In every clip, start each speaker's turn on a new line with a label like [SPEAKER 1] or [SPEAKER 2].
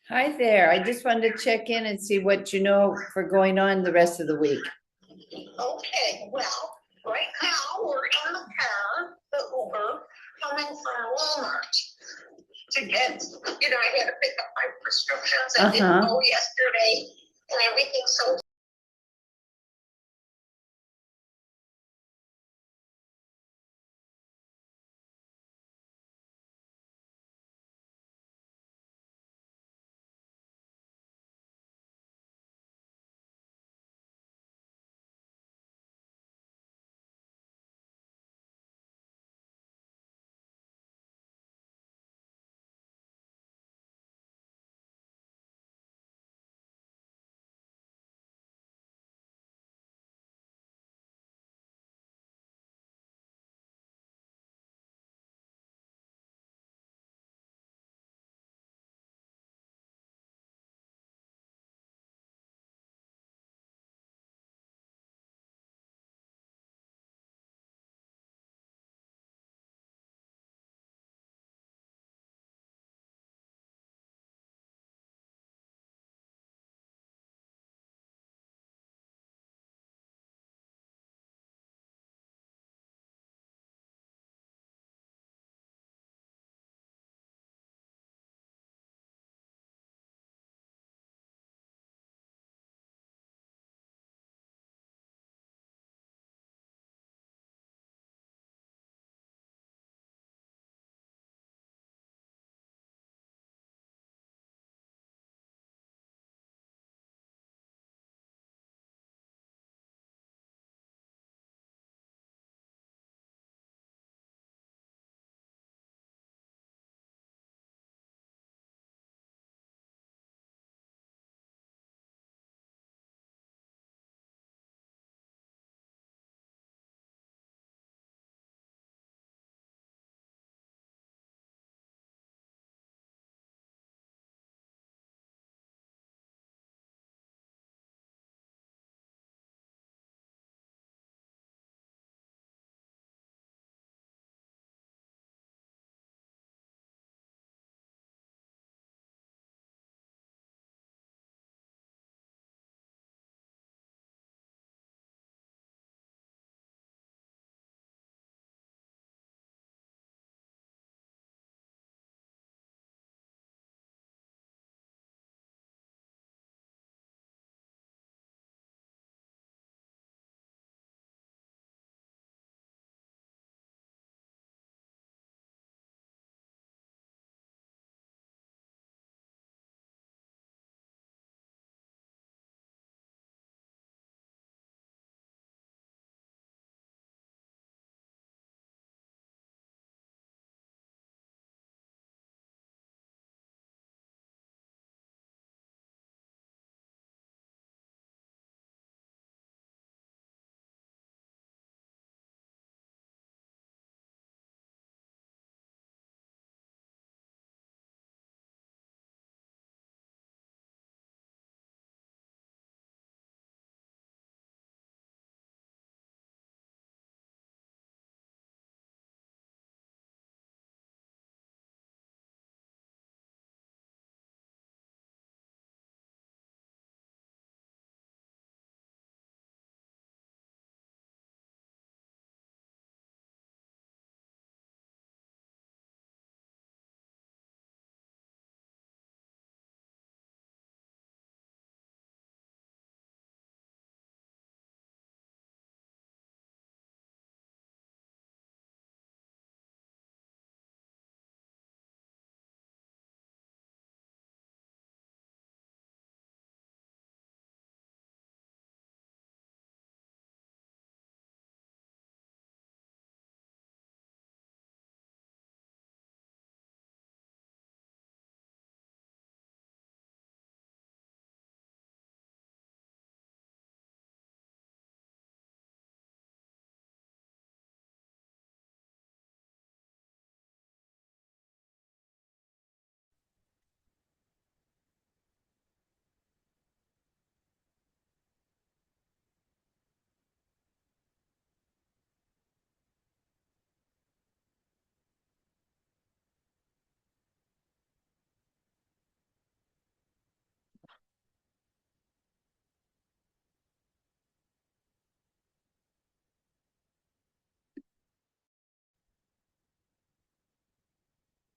[SPEAKER 1] Hi there. I just wanted to check in and see what you know for going on the rest of the week.
[SPEAKER 2] Okay, well, right now we're in the car, the Uber, coming from Walmart to get, I had to pick up my prescriptions. I didn't
[SPEAKER 1] Uh-huh.
[SPEAKER 2] go yesterday and everything, so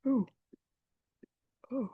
[SPEAKER 3] Ooh. Oh.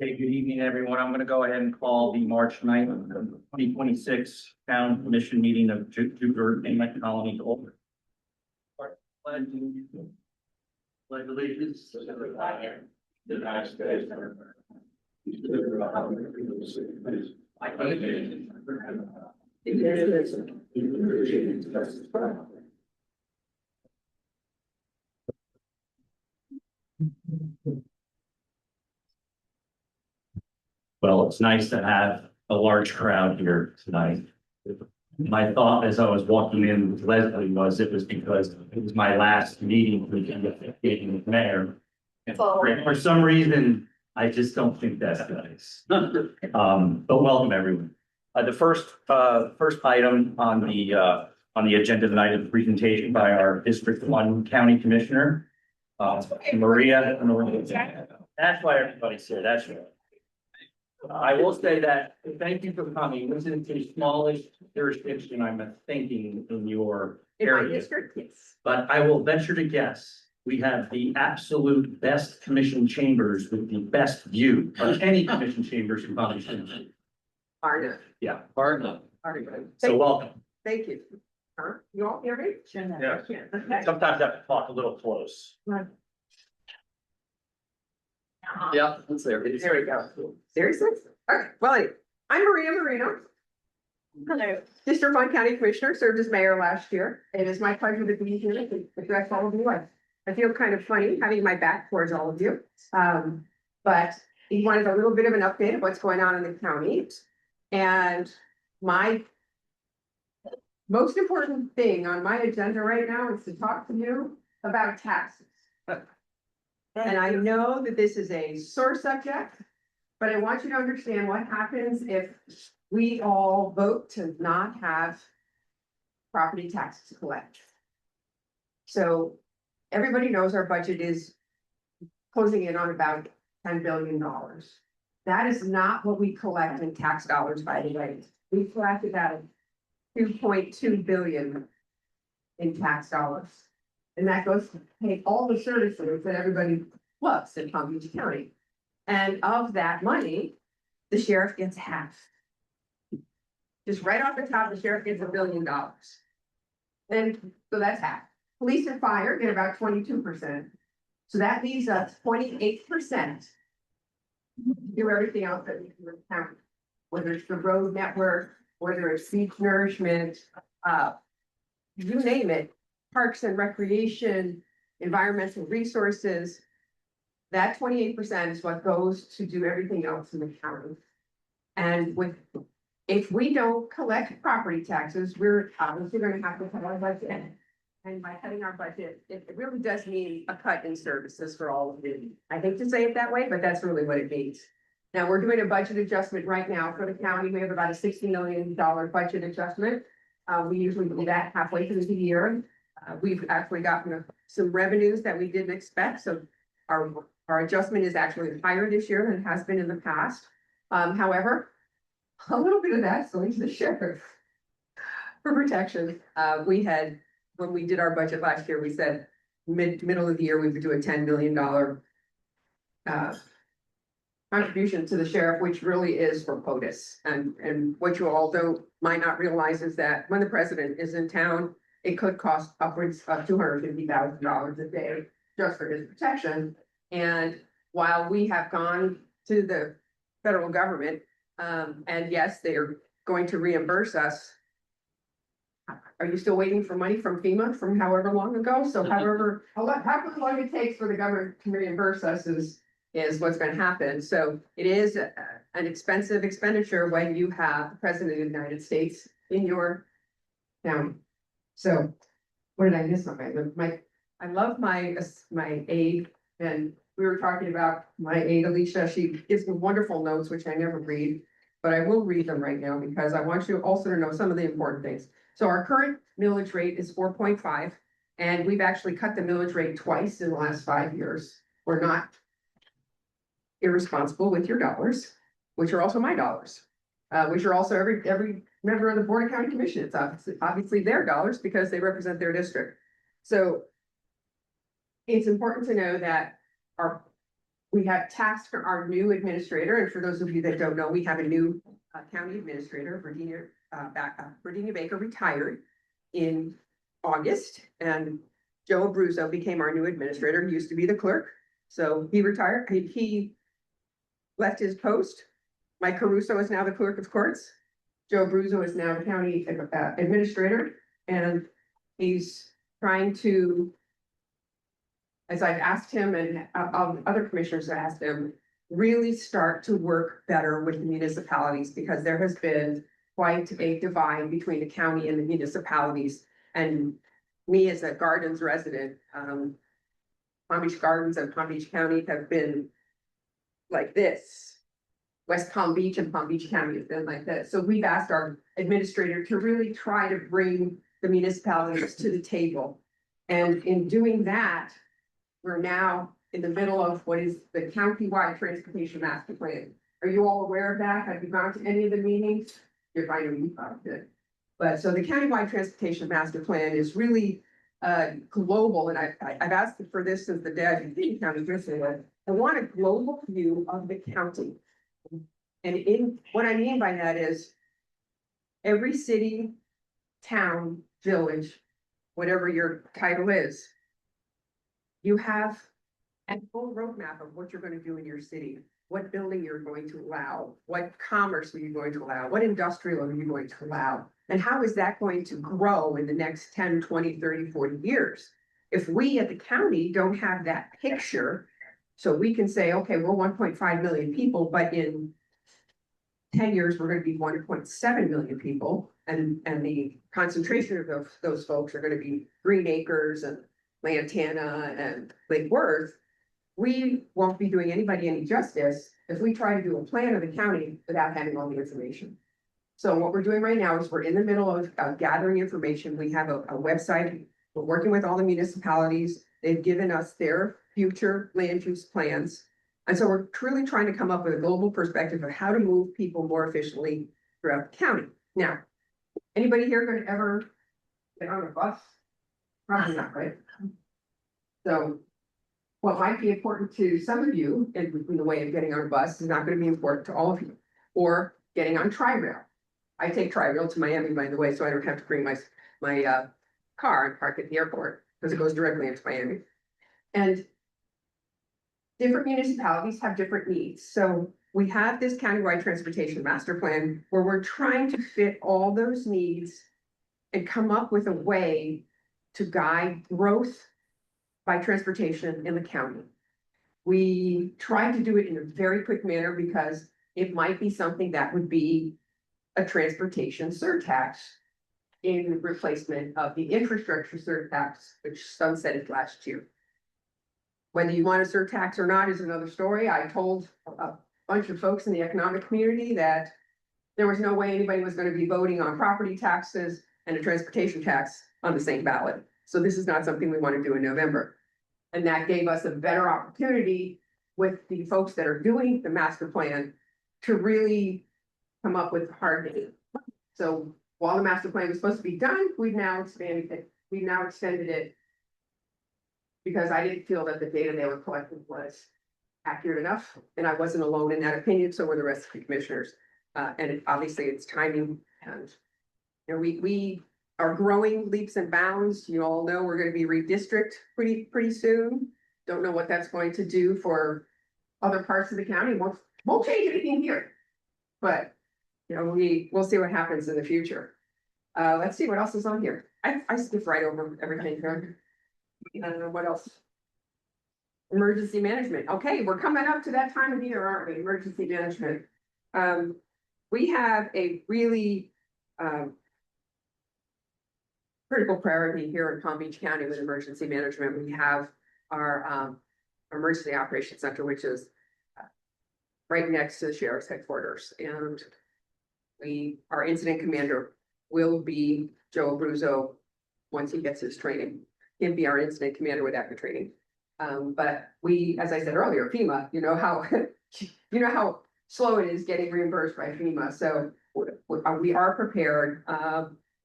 [SPEAKER 4] Okay, good evening, everyone. I'm gonna go ahead and call the March 9th, 2026 Town Commission meeting of Jupiter Inlet Colony to order. Pledge allegiance to the flag of the United States of America. To the republic for which it stands, one nation, under God, indivisible, with liberty and justice for all. Well, it's nice to have a large crowd here tonight. My thought as I was walking in with Leslie was it was because it was my last meeting with mayor. And for some reason, I just don't think that's nice. But welcome everyone. The first item on the agenda tonight is a presentation by our District 1 County Commissioner, Maria. That's why everybody's here. That's right. I will say that, thank you for coming. This is the smallest jurisdiction I'm thinking in your area.
[SPEAKER 3] Yes.
[SPEAKER 4] But I will venture to guess, we have the absolute best commission chambers with the best view of any commission chambers in Boston.
[SPEAKER 3] Arna.
[SPEAKER 4] Yeah, bar none.
[SPEAKER 3] Arna.
[SPEAKER 4] So welcome.
[SPEAKER 3] Thank you. You all hear me?
[SPEAKER 4] Yeah.
[SPEAKER 3] Okay.
[SPEAKER 4] Sometimes I have to talk a little close. Yeah, that's there.
[SPEAKER 3] There we go. Seriously? Okay, well, anyway, I'm Maria Marino. Hello. District 1 County Commissioner, served as mayor last year. It is my pleasure to be here to address all of you. I feel kind of funny having my back towards all of you. But he wanted a little bit of an update of what's going on in the county. And my most important thing on my agenda right now is to talk to you about taxes. And I know that this is a sore subject, but I want you to understand what happens if we all vote to not have property taxes collected. So everybody knows our budget is closing in on about $10 billion. That is not what we collect in tax dollars, by the way. We collect about 2.2 billion in tax dollars. And that goes to pay all the services that everybody loves in Palm Beach County. And of that money, the sheriff gets half. Just right off the top, the sheriff gets $1 billion. And so that's half. Police and fire get about 22%. So that leaves us 28%. Do everything else that we can count, whether it's the road network, whether it's beach nourishment, you name it. Parks and recreation, environmental resources. That 28% is what goes to do everything else in the county. And if we don't collect property taxes, we're obviously going to have to cut our budget. And by cutting our budget, it really does mean a cut in services for all of you. I hate to say it that way, but that's really what it means. Now, we're doing a budget adjustment right now for the county. We have about a $60 million budget adjustment. We usually do that halfway through the year. We've actually gotten some revenues that we didn't expect, so our adjustment is actually higher this year than it has been in the past. However, a little bit of that's going to the sheriff for protection. When we did our budget last year, we said middle of the year, we would do a $10 million contribution to the sheriff, which really is for POTUS. And what you all might not realize is that when the president is in town, it could cost upwards of $250,000 a day just for his protection. And while we have gone to the federal government, and yes, they are going to reimburse us. Are you still waiting for money from FEMA from however long ago? So however long it takes for the government to reimburse us is what's going to happen. So it is an expensive expenditure when you have the president of the United States in your county. So what did I miss? I love my aide, and we were talking about my aide Alicia. She gives me wonderful notes, which I never read, but I will read them right now because I want you also to know some of the important things. So our current millage rate is 4.5, and we've actually cut the millage rate twice in the last 5 years. We're not irresponsible with your dollars, which are also my dollars, which are also every member of the Board of County Commission. It's obviously their dollars because they represent their district. So it's important to know that we have tasked for our new administrator, and for those of you that don't know, we have a new county administrator, Virginia Baker, retired in August, and Joe Abruzzo became our new administrator. He used to be the clerk. So he retired. He left his post. Mike Caruso is now the clerk of courts. Joe Abruzzo is now the county administrator, and he's trying to, as I've asked him and other commissioners have asked him, really start to work better with the municipalities, because there has been quite a divide between the county and the municipalities. And me as a Gardens resident, Palm Beach Gardens and Palm Beach County have been like this. West Palm Beach and Palm Beach County has been like this. So we've asked our administrator to really try to bring the municipalities to the table. And in doing that, we're now in the middle of what is the countywide transportation master plan. Are you all aware of that? Have you gone to any of the meetings? If I know you probably did. But so the countywide transportation master plan is really global, and I've asked for this since the day I've been in county administrator. I want a global view of the county. And in what I mean by that is every city, town, village, whatever your title is, you have a full roadmap of what you're going to do in your city, what building you're going to allow, what commerce are you going to allow, what industrial are you going to allow, and how is that going to grow in the next 10, 20, 30, 40 years? If we at the county don't have that picture, so we can say, okay, we're 1.5 million people, but in 10 years, we're going to be 1.7 million people, and the concentration of those folks are going to be Green Acres and Lantana and Lake Worth. We won't be doing anybody any justice if we try to do a plan of the county without having all the information. So what we're doing right now is we're in the middle of gathering information. We have a website. We're working with all the municipalities. They've given us their future land use plans. And so we're truly trying to come up with a global perspective of how to move people more efficiently throughout the county. Now, anybody here going to ever get on a bus? Probably not, right? So what might be important to some of you in the way of getting on a bus is not going to be important to all of you, or getting on Tri-Rail. I take Tri-Rail to Miami, by the way, so I don't have to bring my car and park at the airport, because it goes directly into Miami. And different municipalities have different needs. So we have this countywide transportation master plan where we're trying to fit all those needs and come up with a way to guide growth by transportation in the county. We try to do it in a very quick manner because it might be something that would be a transportation surtax in replacement of the infrastructure surtax, which sunsetted last year. Whether you want a surtax or not is another story. I told a bunch of folks in the economic community that there was no way anybody was going to be voting on property taxes and a transportation tax on the same ballot. So this is not something we want to do in November. And that gave us a better opportunity with the folks that are doing the master plan to really come up with hard data. So while the master plan was supposed to be done, we've now expanded it. We've now extended it because I didn't feel that the data they were collecting was accurate enough. And I wasn't alone in that opinion. So were the rest of the commissioners. Obviously it's timing, and you know, we are growing leaps and bounds. You all know we're going to be redistrict pretty soon. Don't know what that's going to do for other parts of the county. Won't change anything here, but you know, we'll see what happens in the future. Let's see what else is on here. I skipped right over everything here. I don't know what else. Emergency management. Okay, we're coming up to that time of year, aren't we? Emergency management. We have a really critical priority here in Palm Beach County with emergency management. We have our emergency operations center, which is right next to the sheriff's headquarters, and our incident commander will be Joe Abruzzo once he gets his training. He'll be our incident commander with active training. But we, as I said earlier, FEMA, you know how slow it is getting reimbursed by FEMA. So we are prepared.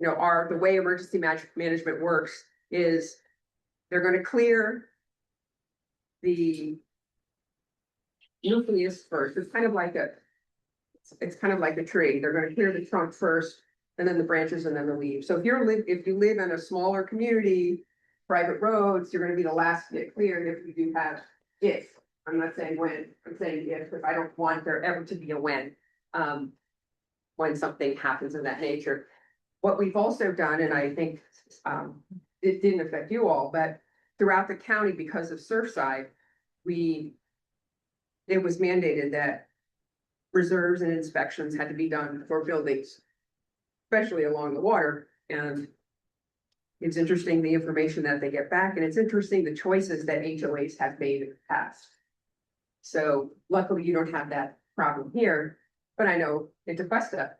[SPEAKER 3] You know, the way emergency management works is they're going to clear the nucleus first. It's kind of like a tree. They're going to clear the trunk first, and then the branches, and then the leaves. So if you live in a smaller community, private roads, you're gonna be the last to get cleared if you do have, if, I'm not saying when, I'm saying if, because I don't want there ever to be a when. When something happens of that nature. What we've also done, and I think, it didn't affect you all, but throughout the county, because of Surfside, it was mandated that reserves and inspections had to be done for buildings, especially along the water, and it's interesting the information that they get back, and it's interesting the choices that HOAs have made in the past. So luckily you don't have that problem here, but I know in Tequesta,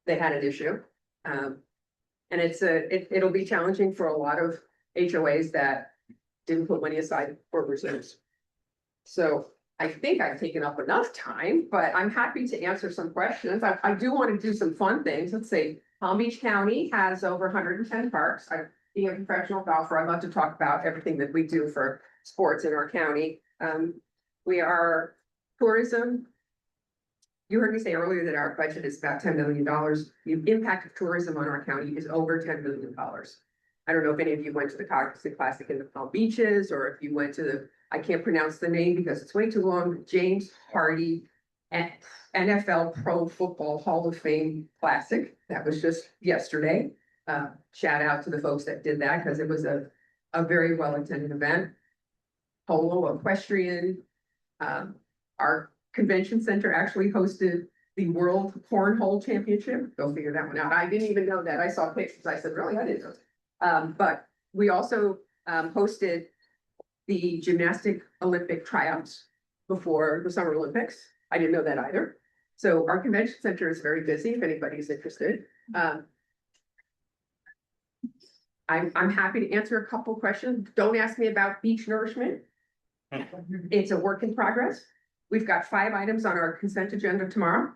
[SPEAKER 3] they had an issue. And it'll be challenging for a lot of HOAs that didn't put money aside for reserves. So I think I've taken up enough time, but I'm happy to answer some questions. I do want to do some fun things. Let's see, Palm Beach County has over 110 parks. Being a professional golfer, I'd love to talk about everything that we do for sports in our county. We are tourism. You heard me say earlier that our budget is about $10 million. The impact of tourism on our county is over $10 million. I don't know if any of you went to the Cognizant Classic in the Palm Beaches, or if you went to the, I can't pronounce the name because it's way too long, James Hardy NFL Pro Football Hall of Fame Classic. That was just yesterday. Shout out to the folks that did that because it was a very well attended event. Polo, equestrian, our convention center actually hosted the World Cornhole Championship. Go figure that one out. I didn't even know that. I saw pictures. I said, really? I didn't know. But we also hosted the gymnastic Olympic tryouts before the Summer Olympics. I didn't know that either. So our convention center is very busy if anybody's interested. I'm happy to answer a couple questions. Don't ask me about beach nourishment. It's a work in progress. We've got 5 items on our consent agenda tomorrow.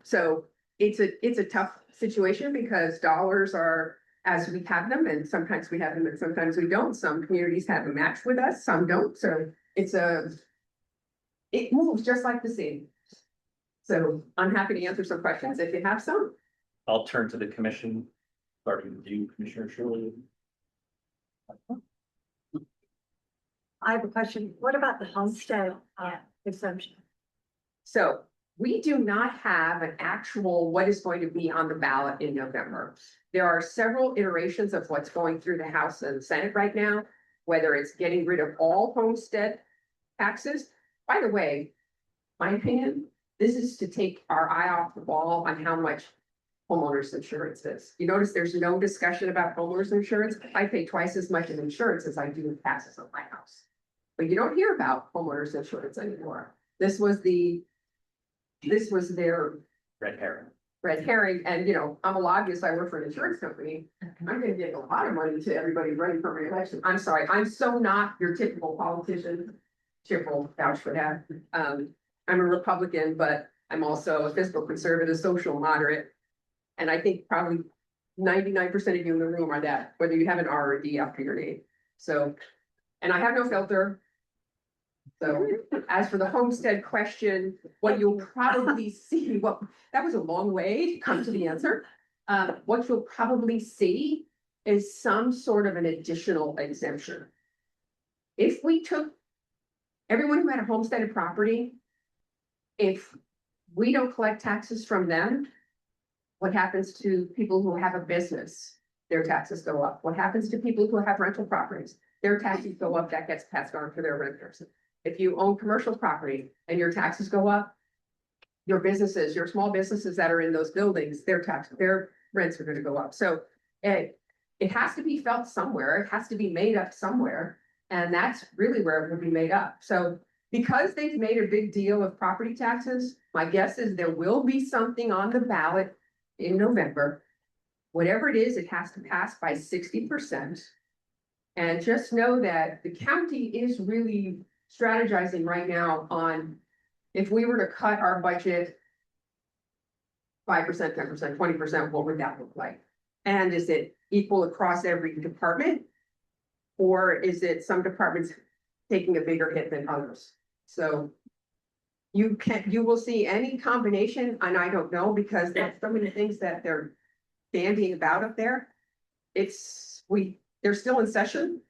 [SPEAKER 3] So it's a tough situation because dollars are as we have them, and sometimes we have them and sometimes we don't. Some communities have a match with us, some don't. So it moves just like the sea. So I'm happy to answer some questions if you have some.
[SPEAKER 4] I'll turn to the commission, starting with you, Commissioner Shirley.
[SPEAKER 5] I have a question. What about the homestead exemption?
[SPEAKER 3] So we do not have an actual what is going to be on the ballot in November. There are several iterations of what's going through the House and Senate right now, whether it's getting rid of all homestead taxes. By the way, my opinion, this is to take our eye off the ball on how much homeowners insurance is. You notice there's no discussion about homeowners insurance. I pay twice as much in insurance as I do in taxes on my house. But you don't hear about homeowners insurance anymore. This was their
[SPEAKER 4] Red herring.
[SPEAKER 3] red herring, and I'm a lobbyist, I work for an insurance company. I'm gonna give a lot of money to everybody running for re-election. I'm sorry, I'm so not your typical politician. Chip will vouch for that. I'm a Republican, but I'm also a fiscal conservative, social moderate. And I think probably 99% of you in the room are that, whether you have an R or a D after your name. So, and I have no filter. So as for the homestead question, what you'll probably see, that was a long way to come to the answer. What you'll probably see is some sort of an additional exemption. If we took everyone who had a homesteaded property, if we don't collect taxes from them, what happens to people who have a business? Their taxes go up. What happens to people who have rental properties? Their taxes go up, that gets passed on to their renters. If you own commercial property and your taxes go up, your businesses, your small businesses that are in those buildings, their rents are gonna go up. So it has to be felt somewhere. It has to be made up somewhere. And that's really where it will be made up. So because they've made a big deal of property taxes, my guess is there will be something on the ballot in November. Whatever it is, it has to pass by 60%. And just know that the county is really strategizing right now on if we were to cut our budget 5%, 10%, 20%, what would that look like? And is it equal across every department? Or is it some departments taking a bigger hit than others? So you will see any combination, and I don't know, because there's so many things that they're bandying about up there. they're still in session.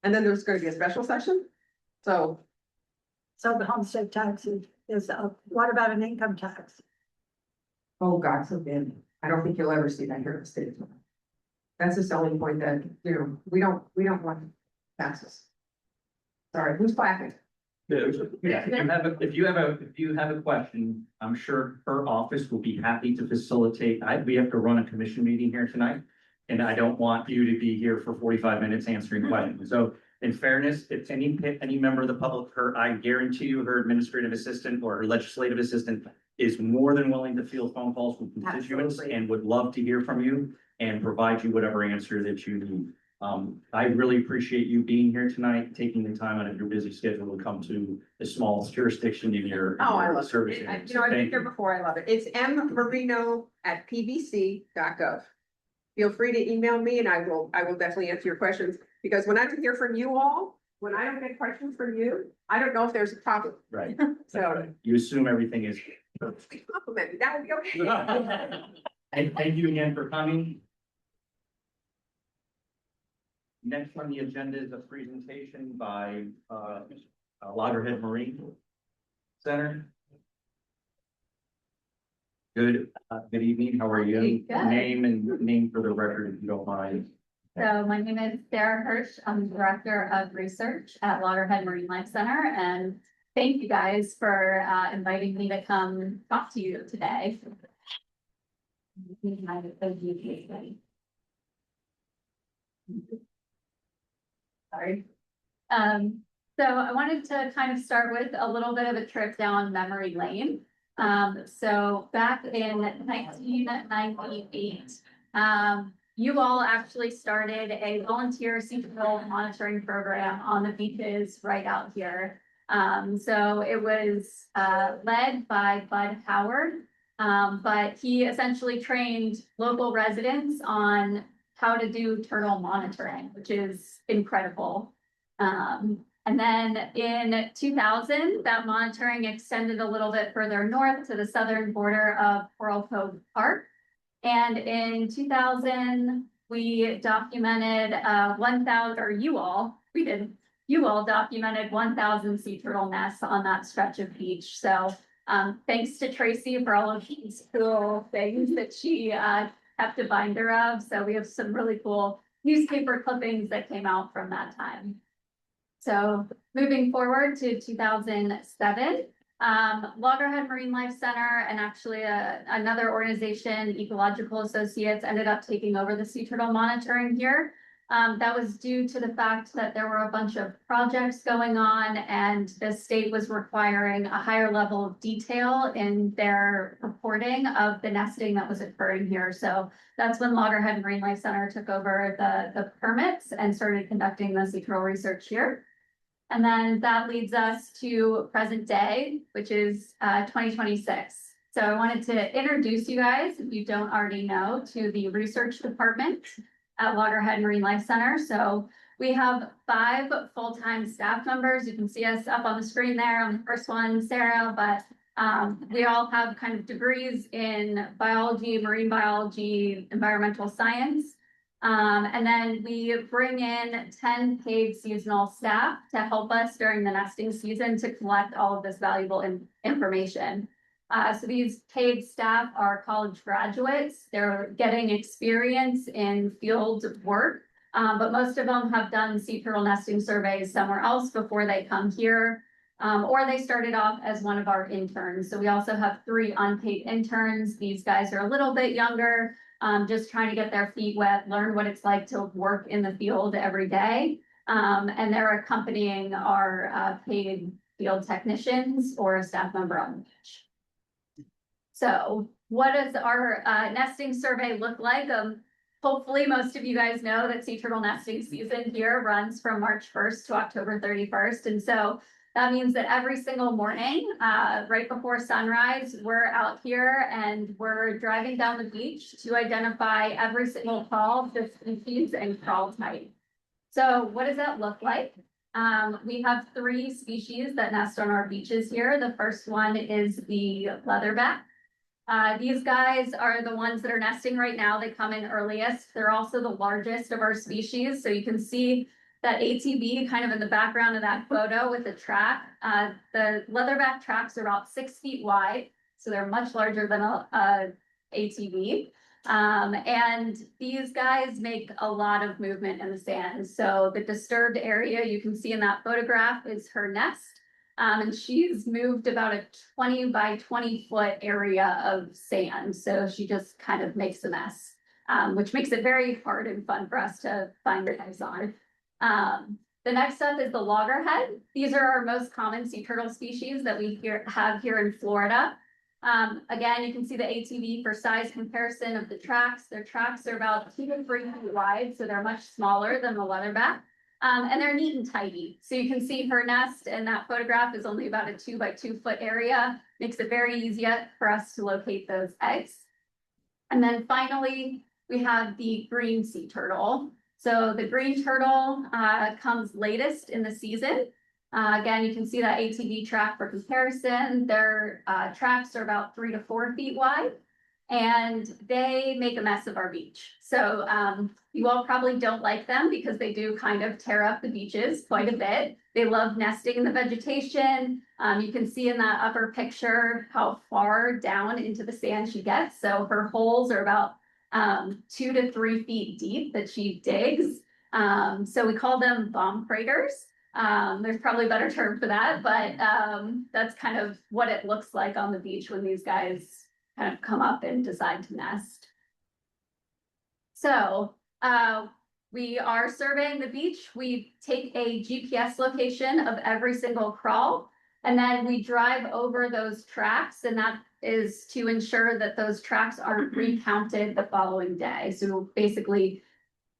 [SPEAKER 3] And then there's gonna be a special session. So,
[SPEAKER 5] So the homestead tax is, what about an income tax?
[SPEAKER 3] oh, God forbid, I don't think you'll ever see that here in the state. That's a selling point that, we don't want taxes. Sorry, who's clapping?
[SPEAKER 4] Yeah, if you have a question, I'm sure her office will be happy to facilitate. We have to run a commission meeting here tonight. And I don't want you to be here for 45 minutes answering questions. So in fairness, if any member of the public, I guarantee you, her administrative assistant or her legislative assistant is more than willing to field phone calls from constituents
[SPEAKER 3] Absolutely.
[SPEAKER 4] and would love to hear from you and provide you whatever answer that you need. I really appreciate you being here tonight, taking the time out of your busy schedule to come to the smallest jurisdiction in your
[SPEAKER 3] Oh, I love
[SPEAKER 4] service
[SPEAKER 3] it.
[SPEAKER 4] area.
[SPEAKER 3] I've
[SPEAKER 4] So
[SPEAKER 3] been
[SPEAKER 4] thank
[SPEAKER 3] here
[SPEAKER 4] you.
[SPEAKER 3] before, I love it. It's mmarino@pbc.gov. Feel free to email me and I will definitely answer your questions, because when I don't hear from you all, when I don't get questions from you, I don't know if there's a problem.
[SPEAKER 4] Right.
[SPEAKER 3] So,
[SPEAKER 4] You assume everything is.
[SPEAKER 3] compliment me, that would be okay.
[SPEAKER 4] And thank you again for coming. Next on the agenda is a presentation by Loggerhead Marine Center. Good evening, how are you?
[SPEAKER 6] Good.
[SPEAKER 4] Name for the record, if you don't mind.
[SPEAKER 6] So my name is Sarah Hirsch. I'm the Director of Research at Loggerhead Marine Life Center, and thank you guys for inviting me to come talk to you today. Sorry. So I wanted to kind of start with a little bit of a trip down memory lane. So back in 1998, you all actually started a volunteer sea turtle monitoring program on the beaches right out here. So it was led by Bud Howard, but he essentially trained local residents on how to do turtle monitoring, which is incredible. And then in 2000, that monitoring extended a little bit further north to the southern border of Coral Cove Park. And in 2000, we documented 1,000, or you all documented 1,000 sea turtle nests on that stretch of beach. So thanks to Tracy for all of these cool things that she kept a binder of. So we have some really cool newspaper clippings that came out from that time. So moving forward to 2007, Loggerhead Marine Life Center and actually another organization, Ecological Associates, ended up taking over the sea turtle monitoring here. That was due to the fact that there were a bunch of projects going on and the state was requiring a higher level of detail in their reporting of the nesting that was occurring here. So that's when Loggerhead Marine Life Center took over the permits and started conducting the sea turtle research here. And then that leads us to present day, which is 2026. So I wanted to introduce you guys, if you don't already know, to the research department at Loggerhead Marine Life Center. So we have 5 full-time staff members. You can see us up on the screen there on the first one, Sarah, but we all have kind of degrees in biology, marine biology, environmental science. And then we bring in 10 paid seasonal staff to help us during the nesting season to collect all of this valuable information. So these paid staff are college graduates. They're getting experience in field work, but most of them have done sea turtle nesting surveys somewhere else before they come here, or they started off as one of our interns. So we also have 3 unpaid interns. These guys are a little bit younger, just trying to get their feet wet, learn what it's like to work in the field every day. And they're accompanying our paid field technicians or a staff member on the beach. So what does our nesting survey look like? Hopefully most of you guys know that sea turtle nesting season here runs from March 1st to October 31st. And so that means that every single morning, right before sunrise, we're out here and we're driving down the beach to identify every single call, the species and crawl type. So what does that look like? We have 3 species that nest on our beaches here. The first one is the leatherback. These guys are the ones that are nesting right now. They come in earliest. They're also the largest of our species. So you can see that ATV kind of in the background of that photo with the track. The leatherback tracks are about 6 feet wide. So they're much larger than a ATV. And these guys make a lot of movement in the sand. So the disturbed area you can see in that photograph is her nest. And she's moved about a 20 by 20 foot area of sand. So she just kind of makes a mess, which makes it very hard and fun for us to find her eggs on. The next up is the loggerhead. These are our most common sea turtle species that we have here in Florida. Again, you can see the ATV for size comparison of the tracks. Their tracks are about 2 to 3 feet wide, so they're much smaller than the leatherback. And they're neat and tidy. So you can see her nest, and that photograph is only about a 2 by 2 foot area. Makes it very easy for us to locate those eggs. And then finally, we have the green sea turtle. So the green turtle comes latest in the season. Again, you can see that ATV track for comparison. Their tracks are about 3 to 4 feet wide, and they make a mess of our beach. So you all probably don't like them because they do kind of tear up the beaches quite a bit. They love nesting in the vegetation. You can see in that upper picture how far down into the sand she gets. So her holes are about 2 to 3 feet deep that she digs. So we call them bomb craters. There's probably a better term for that, but that's kind of what it looks like on the beach when these guys kind of come up and decide to nest. So we are surveying the beach. We take a GPS location of every single crawl, and then we drive over those tracks, and that is to ensure that those tracks aren't recounted the following day. So basically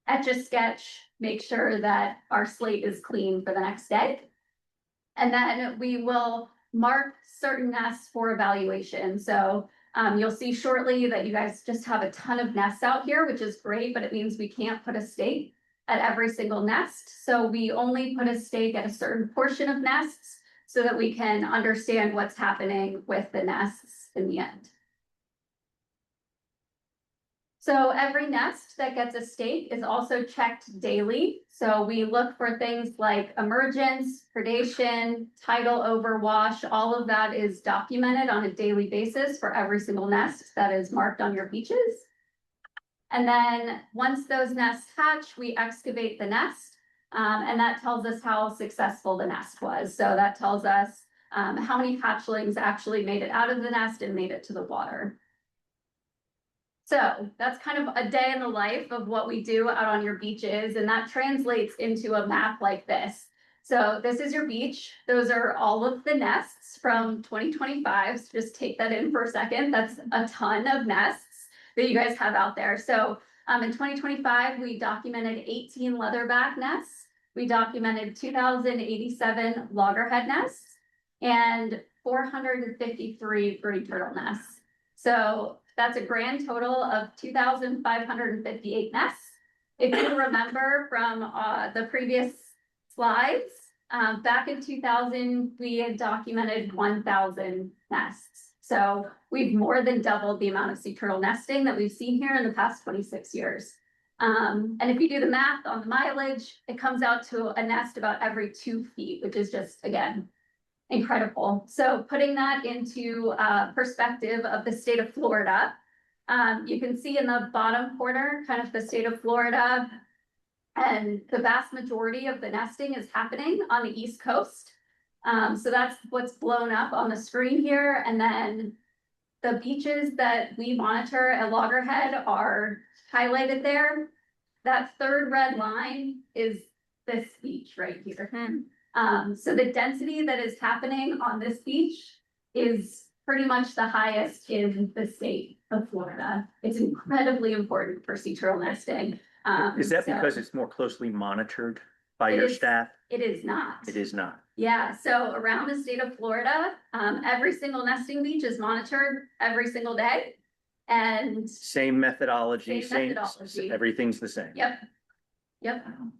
[SPEAKER 6] etch a sketch, make sure that our slate is clean for the next day. And then we will mark certain nests for evaluation. So you'll see shortly that you guys just have a ton of nests out here, which is great, but it means we can't put a stake at every single nest. So we only put a stake at a certain portion of nests so that we can understand what's happening with the nests in the end. So every nest that gets a stake is also checked daily. So we look for things like emergence, predation, tidal overwash. All of that is documented on a daily basis for every single nest that is marked on your beaches. And then once those nests hatch, we excavate the nest. And that tells us how successful the nest was. So that tells us how many hatchlings actually made it out of the nest and made it to the water. So that's kind of a day in the life of what we do out on your beaches, and that translates into a map like this. So this is your beach. Those are all of the nests from 2025. So just take that in for a second. That's a ton of nests that you guys have out there. So in 2025, we documented 18 leatherback nests. We documented 2,087 loggerhead nests and 453 green turtle nests. So that's a grand total of 2,558 nests. If you remember from the previous slides, back in 2000, we had documented 1,000 nests. So we've more than doubled the amount of sea turtle nesting that we've seen here in the past 26 years. And if you do the math on the mileage, it comes out to a nest about every 2 feet, which is just, again, incredible. So putting that into perspective of the state of Florida, you can see in the bottom corner, kind of the state of Florida, and the vast majority of the nesting is happening on the East Coast. So that's what's blown up on the screen here. And then the beaches that we monitor at Loggerhead are highlighted there. That third red line is this beach right here. So the density that is happening on this beach is pretty much the highest in the state of Florida. It's incredibly important for sea turtle nesting.
[SPEAKER 7] Is that
[SPEAKER 6] so
[SPEAKER 7] because it's more closely monitored by
[SPEAKER 6] It
[SPEAKER 7] your
[SPEAKER 6] is-
[SPEAKER 7] staff?
[SPEAKER 6] It is not.
[SPEAKER 7] It is not.
[SPEAKER 6] Yeah, so around the state of Florida, every single nesting beach is monitored every single day. And
[SPEAKER 7] Same methodology,
[SPEAKER 6] Same methodology.
[SPEAKER 7] everything's the same.
[SPEAKER 6] yep. And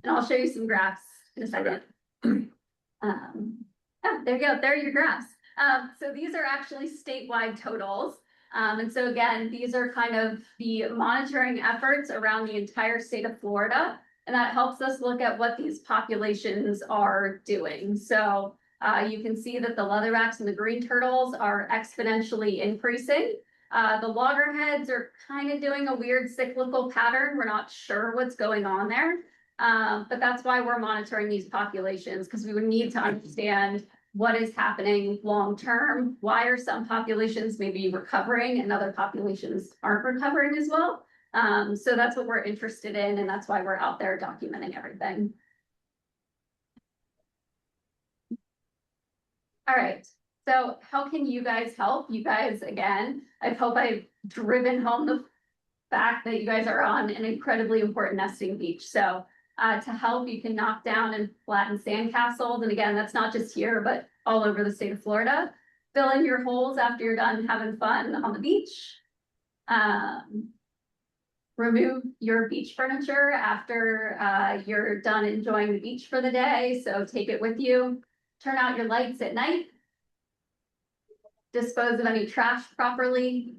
[SPEAKER 6] I'll show you some graphs in a second. Oh, there you go. There are your graphs. So these are actually statewide totals. And so again, these are kind of the monitoring efforts around the entire state of Florida. And that helps us look at what these populations are doing. So you can see that the leatherbacks and the green turtles are exponentially increasing. The loggerheads are kind of doing a weird cyclical pattern. We're not sure what's going on there. But that's why we're monitoring these populations, because we would need to understand what is happening long term. Why are some populations maybe recovering and other populations aren't recovering as well? So that's what we're interested in, and that's why we're out there documenting everything. All right, so how can you guys help? You guys, again, I hope I've driven home the fact that you guys are on an incredibly important nesting beach. So to help, you can knock down and flatten sandcastles. And again, that's not just here, but all over the state of Florida. Fill in your holes after you're done having fun on the beach. Remove your beach furniture after you're done enjoying the beach for the day. So take it with you. Turn out your lights at night. Dispose of any trash properly.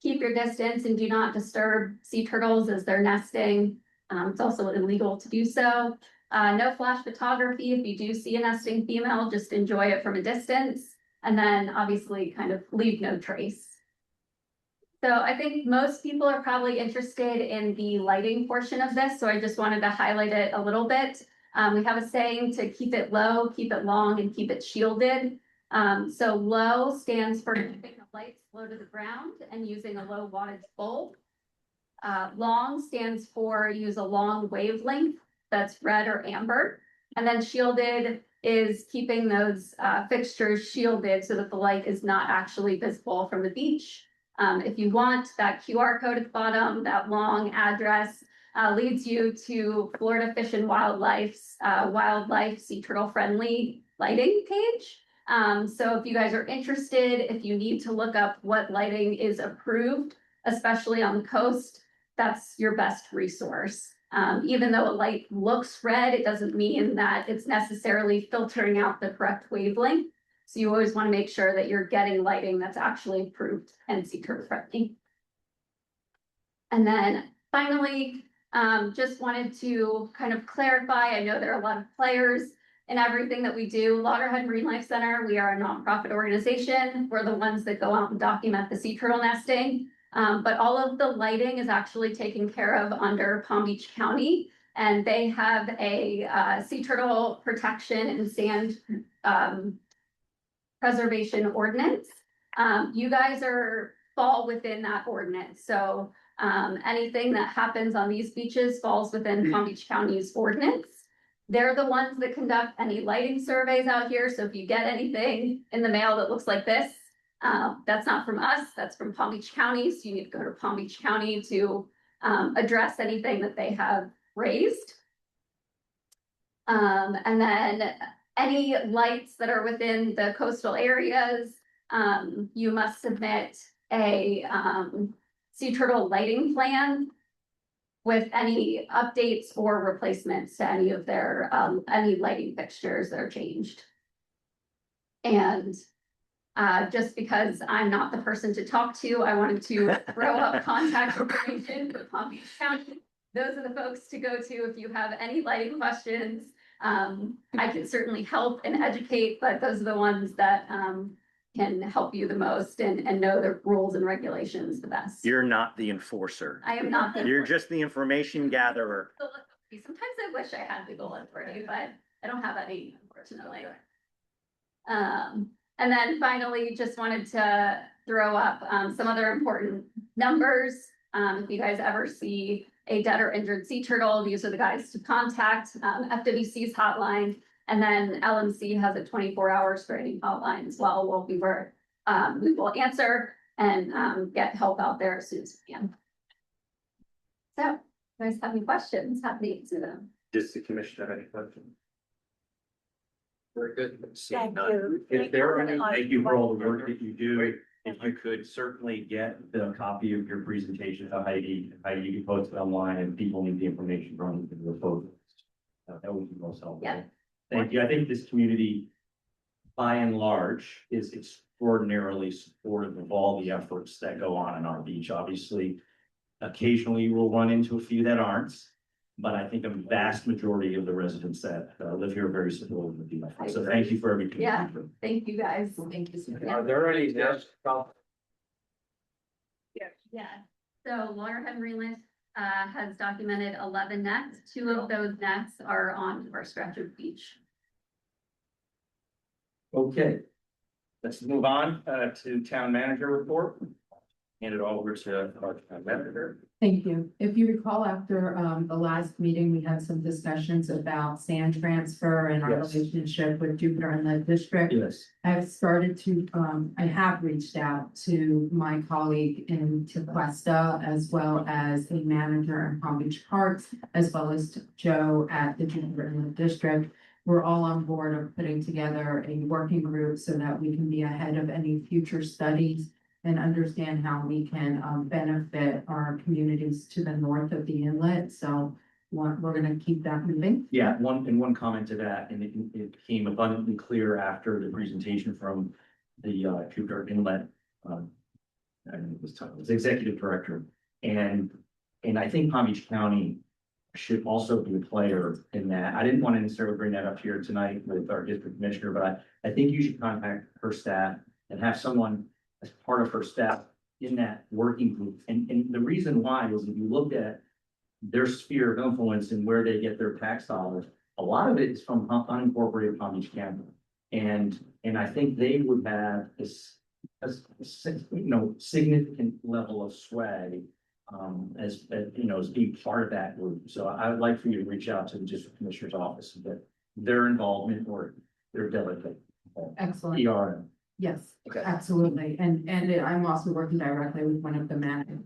[SPEAKER 6] Keep your distance and do not disturb sea turtles as they're nesting. It's also illegal to do so. No flash photography. If you do see a nesting female, just enjoy it from a distance. And then obviously kind of leave no trace. So I think most people are probably interested in the lighting portion of this. So I just wanted to highlight it a little bit. We have a saying to keep it low, keep it long, and keep it shielded. So low stands for keeping the lights low to the ground and using a low wattage bulb. Long stands for use a long wavelength that's red or amber. And then shielded is keeping those fixtures shielded so that the light is not actually visible from the beach. If you want, that QR code at the bottom, that long address leads you to Florida Fish and Wildlife's wildlife sea turtle friendly lighting page. So if you guys are interested, if you need to look up what lighting is approved, especially on the coast, that's your best resource. Even though a light looks red, it doesn't mean that it's necessarily filtering out the correct wavelength. So you always want to make sure that you're getting lighting that's actually approved and sea turtle friendly. And then finally, just wanted to kind of clarify, I know there are a lot of players in everything that we do. Loggerhead Marine Life Center, we are a nonprofit organization. We're the ones that go out and document the sea turtle nesting. But all of the lighting is actually taken care of under Palm Beach County. And they have a sea turtle protection and sand preservation ordinance. You guys fall within that ordinance. So anything that happens on these beaches falls within Palm Beach County's ordinance. They're the ones that conduct any lighting surveys out here. So if you get anything in the mail that looks like this, that's not from us, that's from Palm Beach County. So you need to go to Palm Beach County to address anything that they have raised. And then any lights that are within the coastal areas, you must submit a sea turtle lighting plan with any updates or replacements to any of their any lighting fixtures that are changed. And just because I'm not the person to talk to, I wanted to throw up contact information for Palm Beach County. Those are the folks to go to if you have any lighting questions. I can certainly help and educate, but those are the ones that can help you the most and know the rules and regulations the best.
[SPEAKER 7] You're not the enforcer.
[SPEAKER 6] I am not.
[SPEAKER 7] You're just the information gatherer.
[SPEAKER 6] Sometimes I wish I had legal authority, but I don't have any, unfortunately. And then finally, just wanted to throw up some other important numbers. If you guys ever see a dead or injured sea turtle, these are the guys to contact. FWC's hotline, and then LMC has a 24-hour screening hotline as well. We will answer and get help out there as soon as we can. So, you guys have any questions? Happy to answer them.
[SPEAKER 7] Does the commission have any questions?
[SPEAKER 4] Very good.
[SPEAKER 5] Thank you.
[SPEAKER 4] If there are any, thank you for all the work that you do.
[SPEAKER 7] Great.
[SPEAKER 4] If you could certainly get the copy of your presentation to Heidi can post it online and people need the information from the photos. That would be most helpful.
[SPEAKER 6] Yeah.
[SPEAKER 4] Thank you. I think this community by and large, is extraordinarily supportive of all the efforts that go on in our beach. Obviously, occasionally we'll run into a few that aren't, but I think a vast majority of the residents that live here are very supportive of the beach. So thank you for everything.
[SPEAKER 6] Yeah. Thank you, guys.
[SPEAKER 1] Thank you. Sophia.
[SPEAKER 6] Yeah.
[SPEAKER 7] there any next?
[SPEAKER 6] Yeah, so Water Henryland has documented 11 nets. 2 of those nets are on our stretch of beach.
[SPEAKER 4] Okay. Let's move on to town manager report. Hand it over to our town manager.
[SPEAKER 8] Thank you. If you recall, after the last meeting, we had some discussions about sand transfer and our
[SPEAKER 4] Yes.
[SPEAKER 8] relationship with Jupiter Inlet District.
[SPEAKER 4] Yes.
[SPEAKER 8] I've started to, I have reached out to my colleague in Tequesta, as well as a manager in Palm Beach Parks, as well as to Joe at the Jupiter Inlet District. We're all on board of putting together a working group so that we can be ahead of any future studies and understand how we can benefit our communities to the north of the inlet. So we're gonna keep that moving.
[SPEAKER 4] Yeah, one comment to that, and it became abundantly clear after the presentation from the Jupiter Inlet. I think it was executive director, and I think Palm Beach County should also be a player in that. I didn't want to necessarily bring that up here tonight with our district commissioner, but I think you should contact her staff and have someone as part of her staff in that working group. And the reason why is if you look at their sphere of influence and where they get their tax dollars, a lot of it is from unincorporated Palm Beach County. And I think they would have this, significant level of sway as being part of that group. So I would like for you to reach out to the district commissioner's office and get their involvement or their delegate.
[SPEAKER 8] Excellent.
[SPEAKER 4] ERM.
[SPEAKER 8] Yes,
[SPEAKER 4] Okay.
[SPEAKER 8] absolutely. And I'm also working directly with one of the managers.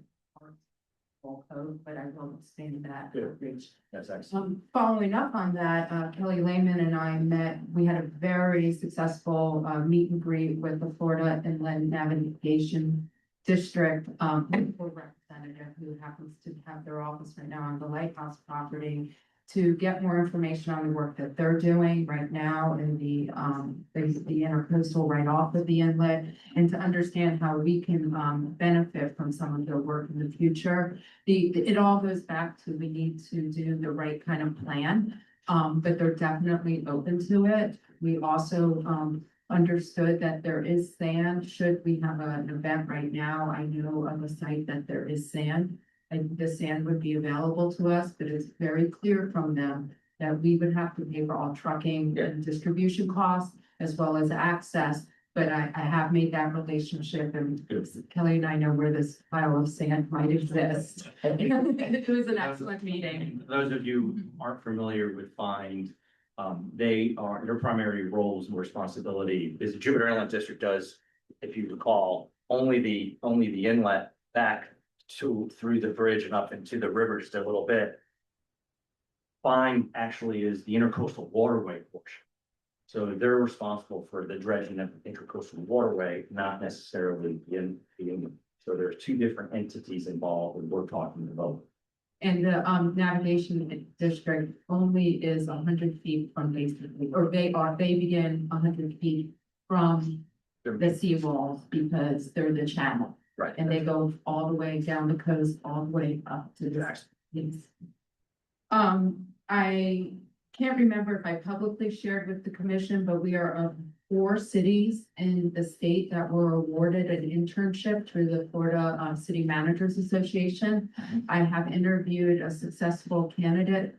[SPEAKER 8] Code, but I will expand that
[SPEAKER 4] Good.
[SPEAKER 8] outreach.
[SPEAKER 4] That's excellent.
[SPEAKER 8] Following up on that, Kelly Lehman and I we had a very successful meet and greet with the Florida Inland Navigation District representative who happens to have their office right now on the Lighthouse property to get more information on the work that they're doing right now in the intercoastal right off of the inlet, and to understand how we can benefit from some of their work in the future. It all goes back to we need to do the right kind of plan, but they're definitely open to it. We also understood that there is sand. Should we have an event right now, I know of a site that there is sand. And the sand would be available to us, but it's very clear from them that we would have to pay for all trucking and distribution costs as well as access. But I have made that relationship, and Kelly and I know where this pile of sand might exist. It was an excellent meeting.
[SPEAKER 4] Those of you who aren't familiar with Find, their primary roles and responsibility is the Jupiter Inlet District does, if you recall, only the inlet back through the bridge and up into the river just a little bit. Find actually is the intercoastal waterway portion. So they're responsible for the dredging of the intercoastal waterway, not necessarily the inlet. So there's 2 different entities involved, and we're talking about.
[SPEAKER 8] And the navigation district only is 100 feet from basically, or they begin 100 feet from the seawalls because they're the channel.
[SPEAKER 4] Right.
[SPEAKER 8] And they go all the way down the coast, all the way up to the. Yes. I can't remember if I publicly shared with the commission, but we are of 4 cities in the state that were awarded an internship through the Florida City Managers Association. I have interviewed a successful candidate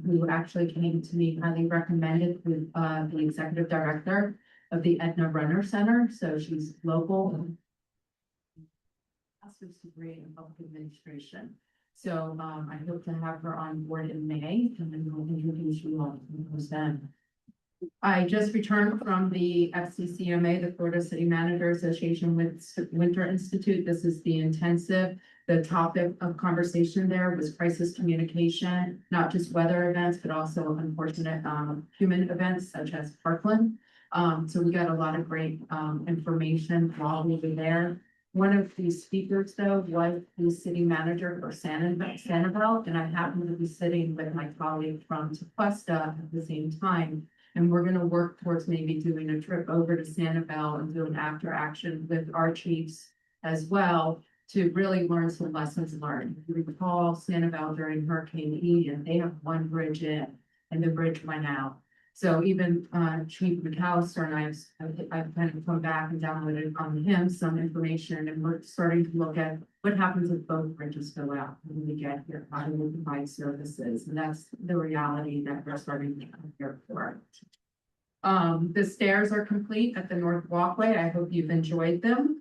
[SPEAKER 8] who actually came to me highly recommended with the executive director of the Edna Runner Center. So she's local. Master's degree in public administration. So I hope to have her on board in May, and then we'll introduce you all to those then. I just returned from the FCCMA, the Florida City Manager Association with Winter Institute. This is the intensive. The topic of conversation there was crisis communication, not just weather events, but also unfortunate human events such as Parkland. So we got a lot of great information while we were there. One of the speakers, though, was the city manager for Sanibel, and I happened to be sitting with my colleague from Tequesta at the same time. And we're gonna work towards maybe doing a trip over to Sanibel and do an after action with our chiefs as well to really learn some lessons learned. If you recall Sanibel during Hurricane Ian, they have one bridge in and the bridge went out. So even Chief McAllister and I've kind of come back and downloaded on him some information, and we're starting to look at what happens if both bridges go out when we get here, how do we provide services? And that's the reality that we're starting to prepare for. The stairs are complete at the North Walkway. I hope you've enjoyed them.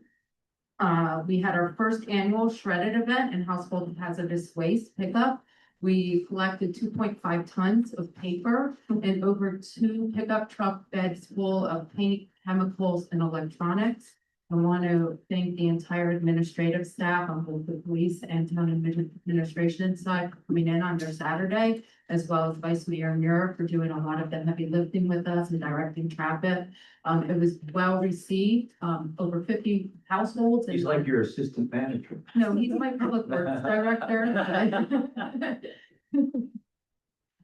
[SPEAKER 8] We had our first annual shredded event and household hazardous waste pickup. We collected 2.5 tons of paper and over 2 pickup truck beds full of paint, chemicals, and electronics. I want to thank the entire administrative staff on both the police and town administration side for coming in on their Saturday, as well as Vice Mayor Muir for doing a lot of the heavy lifting with us and directing traffic. It was well received, over 50 households.
[SPEAKER 4] He's like your assistant manager.
[SPEAKER 8] No, he's my public works director.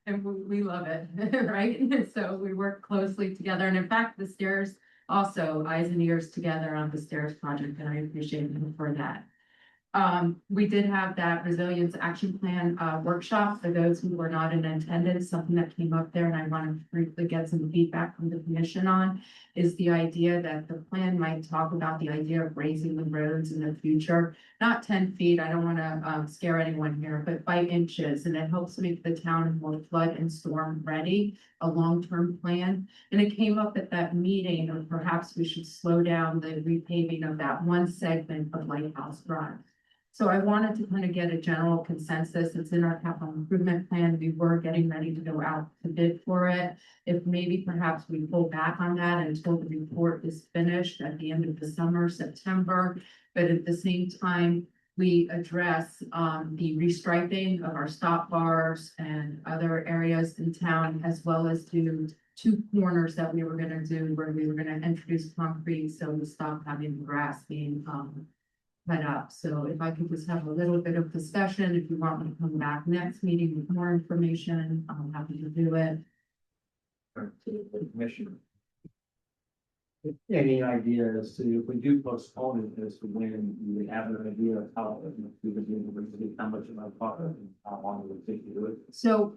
[SPEAKER 8] And we love it, right? So we work closely together. And in fact, the stairs also eyes and ears together on the stairs project, and I appreciate him for that. We did have that resilience action plan workshop for those who were not in attendance. Something that came up there, and I want to briefly get some feedback from the commission on, is the idea that the plan might talk about the idea of raising the roads in the future, not 10 feet. I don't want to scare anyone here, but by inches, and it helps make the town more flood and storm ready, a long-term plan. And it came up at that meeting, or perhaps we should slow down the repaving of that one segment of Lighthouse Drive. So I wanted to kind of get a general consensus. It's in our capital improvement plan. We were getting ready to go out to bid for it. If maybe perhaps we pull back on that until the report is finished at the end of the summer, September. But at the same time, we address the restriping of our stop bars and other areas in town, as well as do 2 corners that we were going to do where we were going to introduce concrete, so we stop having the grass being cut up. So if I could just have a little bit of discussion, if you want me to come back next meeting with more information, I'm happy to do it.
[SPEAKER 4] Commissioner. Any idea as to if we do postpone it, as to when you would have an idea of how we would be able to do how much of my pocket and how long it would take to do it?
[SPEAKER 8] So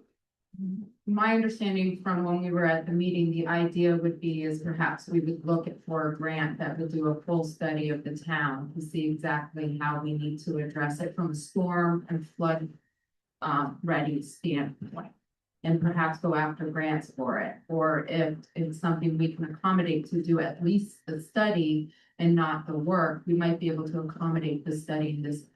[SPEAKER 8] my understanding from when we were at the meeting, the idea would be is perhaps we would look at for a grant that would do a full study of the town to see exactly how we need to address it from a storm and flood ready standpoint. And perhaps go after grants for it, or if it's something we can accommodate to do at least the study and not the work, we might be able to accommodate the study this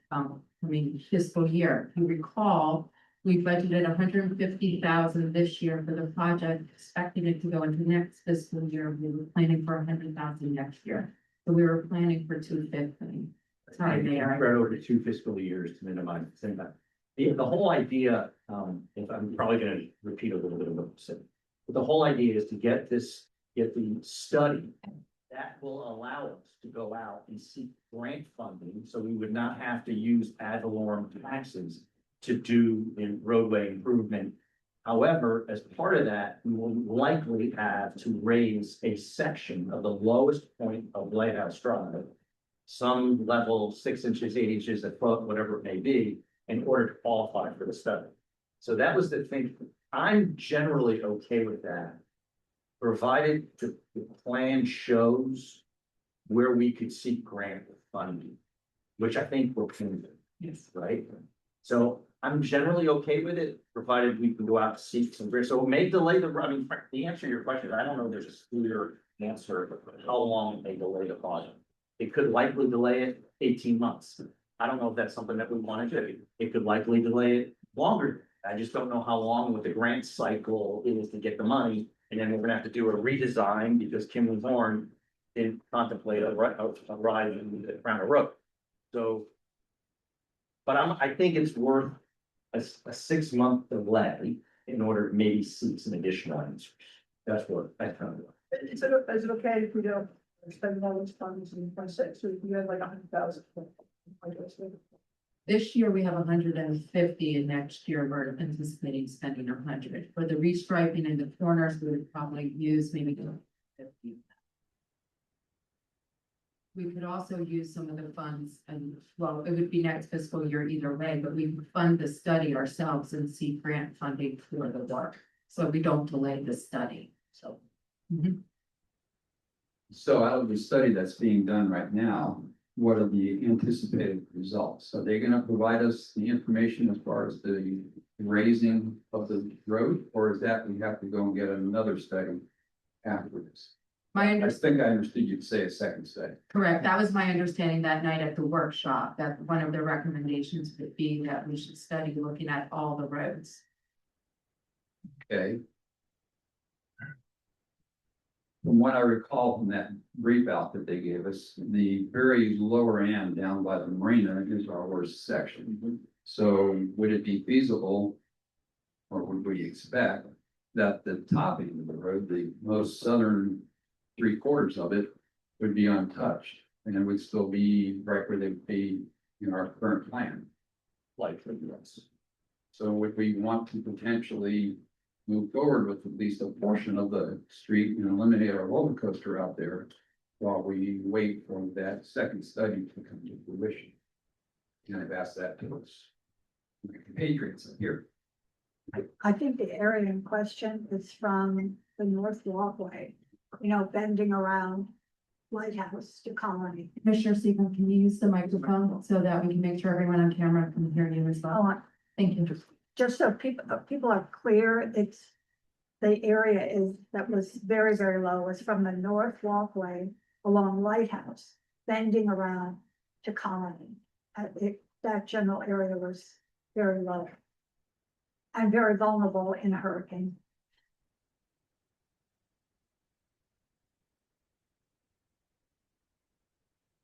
[SPEAKER 8] fiscal year. If you recall, we budgeted $150,000 this year for the project, expecting it to go into next fiscal year. We were planning for $100,000 next year, so we were planning for $250,000. Sorry, Mayor.
[SPEAKER 4] Spread over the 2 fiscal years to minimize the impact. The whole idea, if I'm probably gonna repeat a little bit of what you said, but the whole idea is to get the study that will allow us to go out and seek grant funding, so we would not have to use ad valorem taxes to do the roadway improvement. However, as part of that, we will likely have to raise a section of the lowest point of Lighthouse Drive, some level 6 inches, 8 inches a foot, whatever it may be, in order to qualify for the study. So that was the thing. I'm generally okay with that, provided the plan shows where we could seek grant funding, which I think we're doing,
[SPEAKER 8] Yes.
[SPEAKER 4] right? So I'm generally okay with it, provided we can go out and seek some grant. So it may delay the answer to your question, I don't know, there's a clear answer of how long it may delay the project. It could likely delay it 18 months. I don't know if that's something that we want to do. It could likely delay it longer. I just don't know how long with the grant cycle is to get the money. And then we're gonna have to do a redesign because Kimley Horn didn't contemplate a ride in the Crown Road. So. But I think it's worth a 6-month delay in order to maybe seek some additional answers. That's what I found.
[SPEAKER 3] Is it okay if we don't spend all those funds in 26, or if you had like 100,000?
[SPEAKER 8] This year we have 150, and next year we're anticipating spending 100. For the restriping in the corners, we would probably use maybe 50. We could also use some of the funds, and well, it would be next fiscal year either way, but we would fund the study ourselves and seek grant funding for the work. So we don't delay the study, so.
[SPEAKER 9] So out of the study that's being done right now, what are the anticipated results? Are they gonna provide us the information as far as the raising of the road? Or is that we have to go and get another study after this?
[SPEAKER 8] My
[SPEAKER 9] I think I understood you'd say a second study.
[SPEAKER 8] Correct, that was my understanding that night at the workshop, that one of the recommendations would be that we should study looking at all the roads.
[SPEAKER 9] Okay. From what I recall from that brief out that they gave us, the very lower end down by the marina is our worst section. So would it be feasible, or would we expect that the top end of the road, the most southern 3/4 of it, would be untouched? And it would still be right where they would be in our current plan? Likely, yes. So would we want to potentially move forward with at least a portion of the street and eliminate our roller coaster out there while we wait for that second study to come to fruition? And I've asked that to us. Patriots here.
[SPEAKER 5] I think the area in question is from the North Walkway, bending around Lighthouse to Colony.
[SPEAKER 8] Commissioner Seaman, can you use the microphone so that we can make sure everyone on camera can hear you as well?
[SPEAKER 5] Oh,
[SPEAKER 8] Thank you.
[SPEAKER 5] just so people are clear, it's the area that was very, very low, was from the North Walkway along Lighthouse, bending around to Colony. That general area was very low and very vulnerable in a hurricane.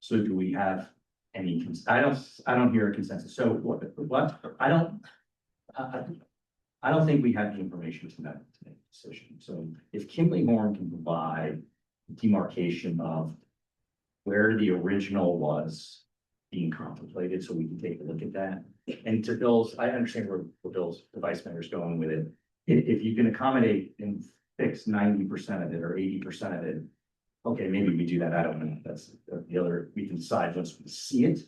[SPEAKER 4] So do we have any, I don't hear a consensus. So what, I don't think we have the information to make a decision. So if Kimley Horn can provide demarcation of where the original was being contemplated, so we can take a look at that. And to Bill's, I understand where Bill's, the vice mayor is going with it. If you can accommodate and fix 90% of it or 80% of it, okay, maybe we do that. I don't know. That's the other, we can decide once we see it.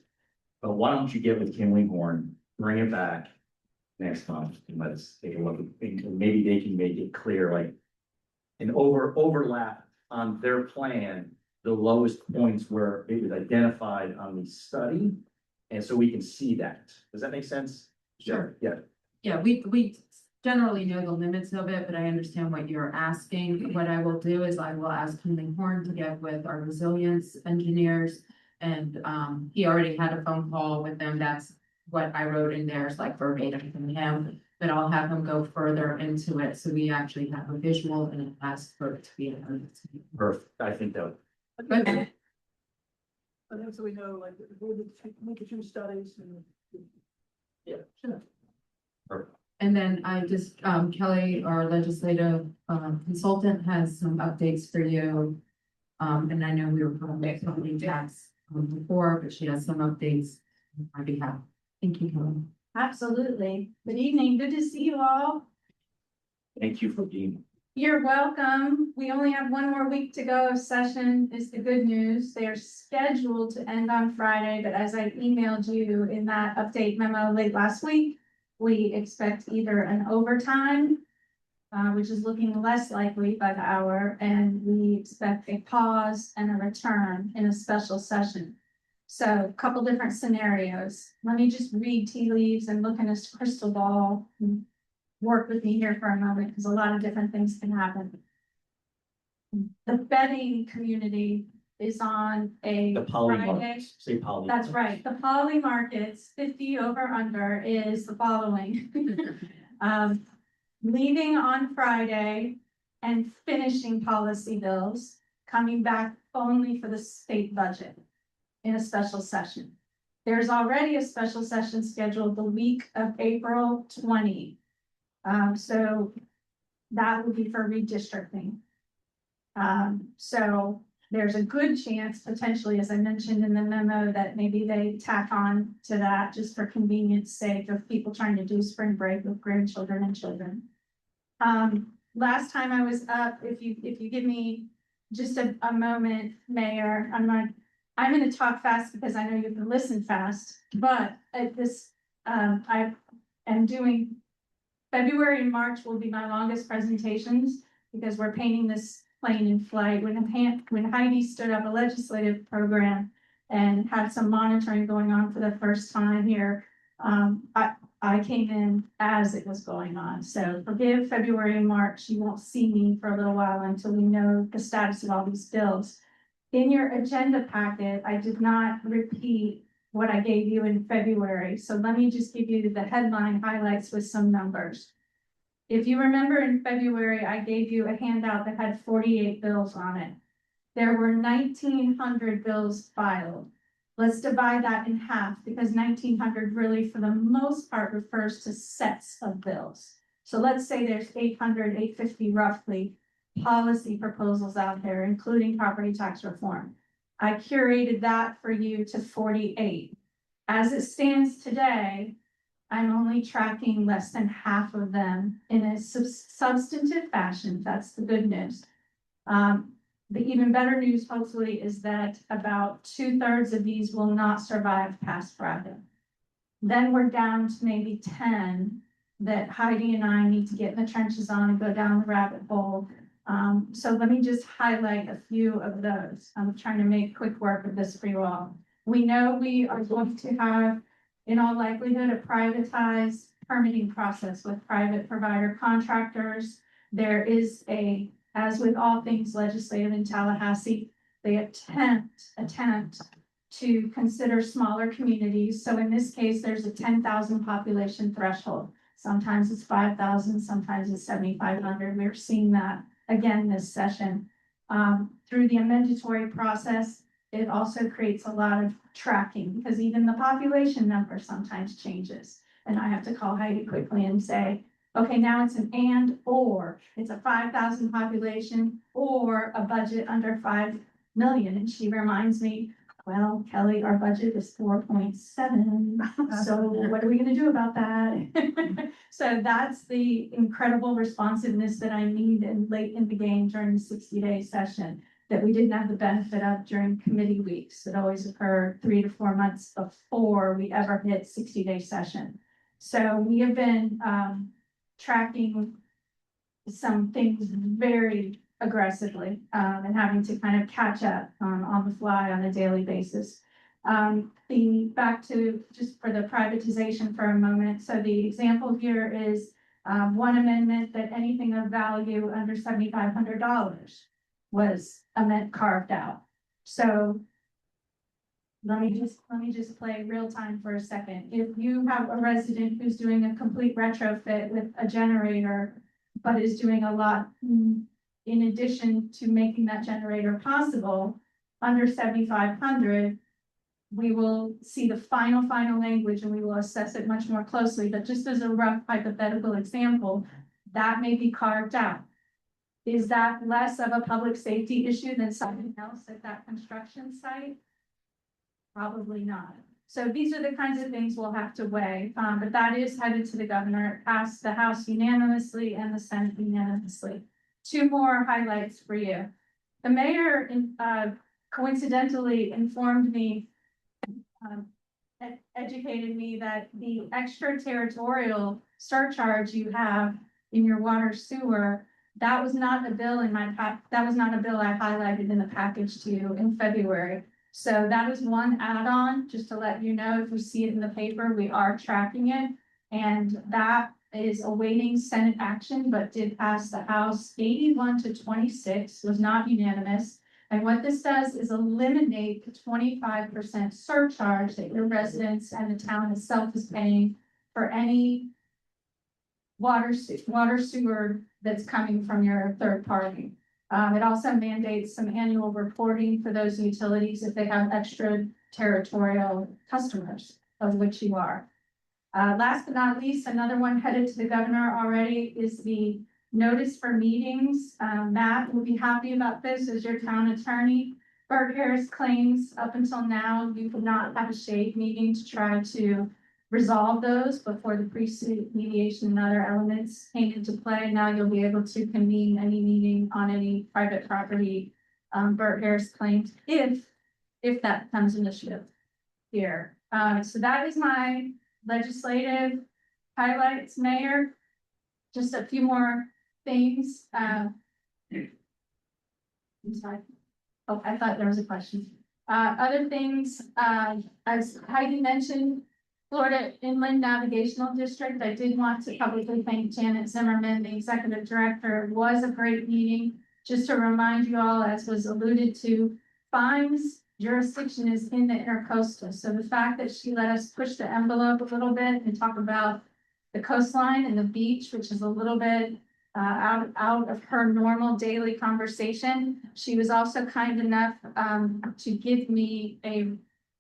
[SPEAKER 4] But why don't you get with Kimley Horn, bring it back next month and let's take a look at, and maybe they can make it clear, like an overlap on their plan, the lowest points where it was identified on the study. And so we can see that. Does that make sense?
[SPEAKER 8] Sure.
[SPEAKER 4] Yeah.
[SPEAKER 8] Yeah, we generally know the limits of it, but I understand what you're asking. What I will do is I will ask Kimley Horn to get with our resilience engineers. And he already had a phone call with them. That's what I wrote in there, is like verbatim from him. But I'll have him go further into it, so we actually have a visual and ask for it to be.
[SPEAKER 4] Perfect. I think that.
[SPEAKER 8] Okay.
[SPEAKER 10] And then so we know, like, we'll make a few studies and.
[SPEAKER 4] Yeah.
[SPEAKER 8] Sure.
[SPEAKER 4] Perfect.
[SPEAKER 8] And then I just, Kelly, our legislative consultant, has some updates for you. And I know we were probably something tax before, but she has some updates on our behalf. Thank you, Kelly.
[SPEAKER 6] Absolutely. Good evening. Good to see you all.
[SPEAKER 4] Thank you for being.
[SPEAKER 6] You're welcome. We only have one more week to go of session is the good news. They are scheduled to end on Friday, but as I emailed you in that update memo late last week, we expect either an overtime, which is looking less likely by the hour, and we expect a pause and a return in a special session. So a couple different scenarios. Let me just read tea leaves and look in a crystal ball. Work with me here for a moment, because a lot of different things can happen. The betting community is on a
[SPEAKER 4] The poly
[SPEAKER 6] Friday.
[SPEAKER 4] markets, say poly.
[SPEAKER 6] That's right. The poly markets, 50 over under, is the following. Leaving on Friday and finishing policy bills, coming back only for the state budget in a special session. There's already a special session scheduled the week of April 20. So that would be for redistricting. So there's a good chance potentially, as I mentioned in the memo, that maybe they tack on to that just for convenience sake of people trying to do spring break with grandchildren and children. Last time I was up, if you give me just a moment, Mayor, I'm gonna talk fast because I know you can listen fast, but at this, I am doing February and March will be my longest presentations because we're painting this plane in flight. When Heidi stood up a legislative program and had some monitoring going on for the first time here, I came in as it was going on. So forgive February and March. You won't see me for a little while until we know the status of all these bills. In your agenda packet, I did not repeat what I gave you in February. So let me just give you the headline highlights with some numbers. If you remember in February, I gave you a handout that had 48 bills on it. There were 1,900 bills filed. Let's divide that in half because 1,900 really, for the most part, refers to sets of bills. So let's say there's 800, 850 roughly policy proposals out there, including property tax reform. I curated that for you to 48. As it stands today, I'm only tracking less than half of them in a substantive fashion. That's the good news. The even better news, hopefully, is that about 2/3 of these will not survive past Friday. Then we're down to maybe 10 that Heidi and I need to get in the trenches on and go down the rabbit hole. So let me just highlight a few of those. I'm trying to make quick work of this for you all. We know we are going to have, in all likelihood, a privatized permitting process with private provider contractors. There is as with all things legislative in Tallahassee, they attempt to consider smaller communities. So in this case, there's a 10,000 population threshold. Sometimes it's 5,000, sometimes it's 7,500. We're seeing that again this session. Through the amendatory process, it also creates a lot of tracking because even the population number sometimes changes. And I have to call Heidi quickly and say, okay, now it's an and or it's a 5,000 population or a budget under 5 million. And she reminds me, well, Kelly, our budget is 4.7. So what are we going to do about that? So that's the incredible responsiveness that I need late in the game during the 60-day session that we didn't have the benefit of during committee weeks that always occur 3 to 4 months before we ever hit 60-day session. So we have been tracking some things very aggressively and having to kind of catch up on the fly on a daily basis. Back to just for the privatization for a moment. So the example here is one amendment that anything of value under $7,500 was carved out. So let me just play real time for a second. If you have a resident who's doing a complete retrofit with a generator, but is doing a lot in addition to making that generator possible, under 7,500, we will see the final language and we will assess it much more closely. But just as a rough hypothetical example, that may be carved out. Is that less of a public safety issue than something else at that construction site? Probably not. So these are the kinds of things we'll have to weigh, but that is headed to the governor. It passed the House unanimously and the Senate unanimously. 2 more highlights for you. The mayor coincidentally informed me, educated me that the extraterritorial surcharge you have in your water sewer, that was not a bill in my that was not a bill I highlighted in the package to you in February. So that is one add-on, just to let you know, if you see it in the paper, we are tracking it. And that is awaiting Senate action, but did pass the House 81-26, was not unanimous. And what this does is eliminate the 25% surcharge that your residents and the town itself is paying for any water sewer that's coming from your third party. It also mandates some annual reporting for those utilities if they have extraterritorial customers, of which you are. Last but not least, another one headed to the governor already is the notice for meetings. Matt will be happy about this as your town attorney. Burke Harris claims up until now, you could not have a shade meeting to try to resolve those before the pre-suit mediation and other elements came into play. Now you'll be able to convene any meeting on any private property. Burke Harris claims if that becomes an issue here. So that is my legislative highlights, Mayor. Just a few more things. I'm sorry. Oh, I thought there was a question. Other things, as Heidi mentioned, Florida Inland Navigational District, I did want to publicly thank Janet Zimmerman, the executive director. It was a great meeting. Just to remind you all, as was alluded to, Fines jurisdiction is in the intercoastal. So the fact that she let us push the envelope a little bit and talk about the coastline and the beach, which is a little bit out of her normal daily conversation. She was also kind enough to give me a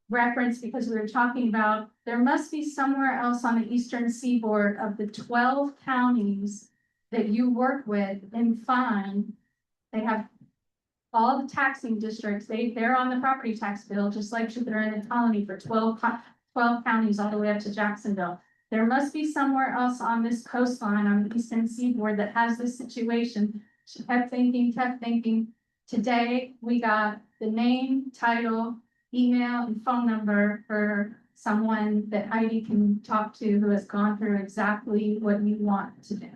[SPEAKER 6] reference because we were talking about there must be somewhere else on the eastern seaboard of the 12 counties that you work with in fine. They have all the taxing districts. They're on the property tax bill, just like Jupiter and the Colony for 12 counties all the way up to Jacksonville. There must be somewhere else on this coastline on the eastern seaboard that has this situation. She kept thinking. Today, we got the name, title, email, and phone number for someone that Heidi can talk to who has gone through exactly what you want to do.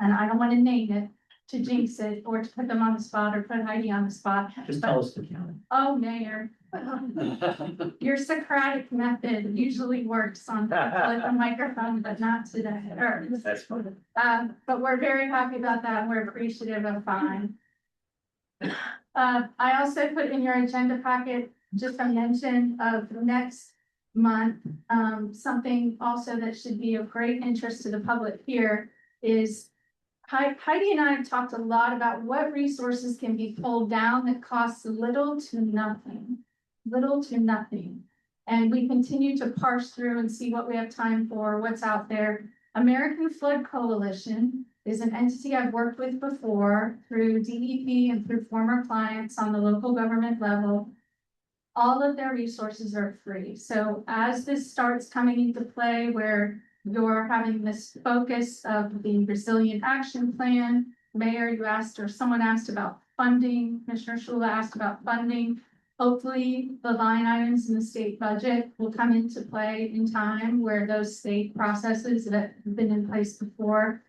[SPEAKER 6] And I don't want to name it to jinx it or to put them on the spot or put Heidi on the spot.
[SPEAKER 4] Just tell us the county.
[SPEAKER 6] Oh, Mayor. Your Socratic method usually works on the microphone, but not today.
[SPEAKER 4] That's fine.
[SPEAKER 6] But we're very happy about that. We're appreciative of fine. I also put in your agenda packet just a mention of next month. Something also that should be of great interest to the public here is Heidi and I have talked a lot about what resources can be pulled down that costs little to nothing. And we continue to parse through and see what we have time for, what's out there. American Flood Coalition is an entity I've worked with before through DEP and through former clients on the local government level. All of their resources are free. So as this starts coming into play where you're having this focus of the Resilient Action Plan, Mayor, you asked, or someone asked about funding, Commissioner Shula asked about funding. Hopefully, the line items in the state budget will come into play in time where those state processes that have been in place before.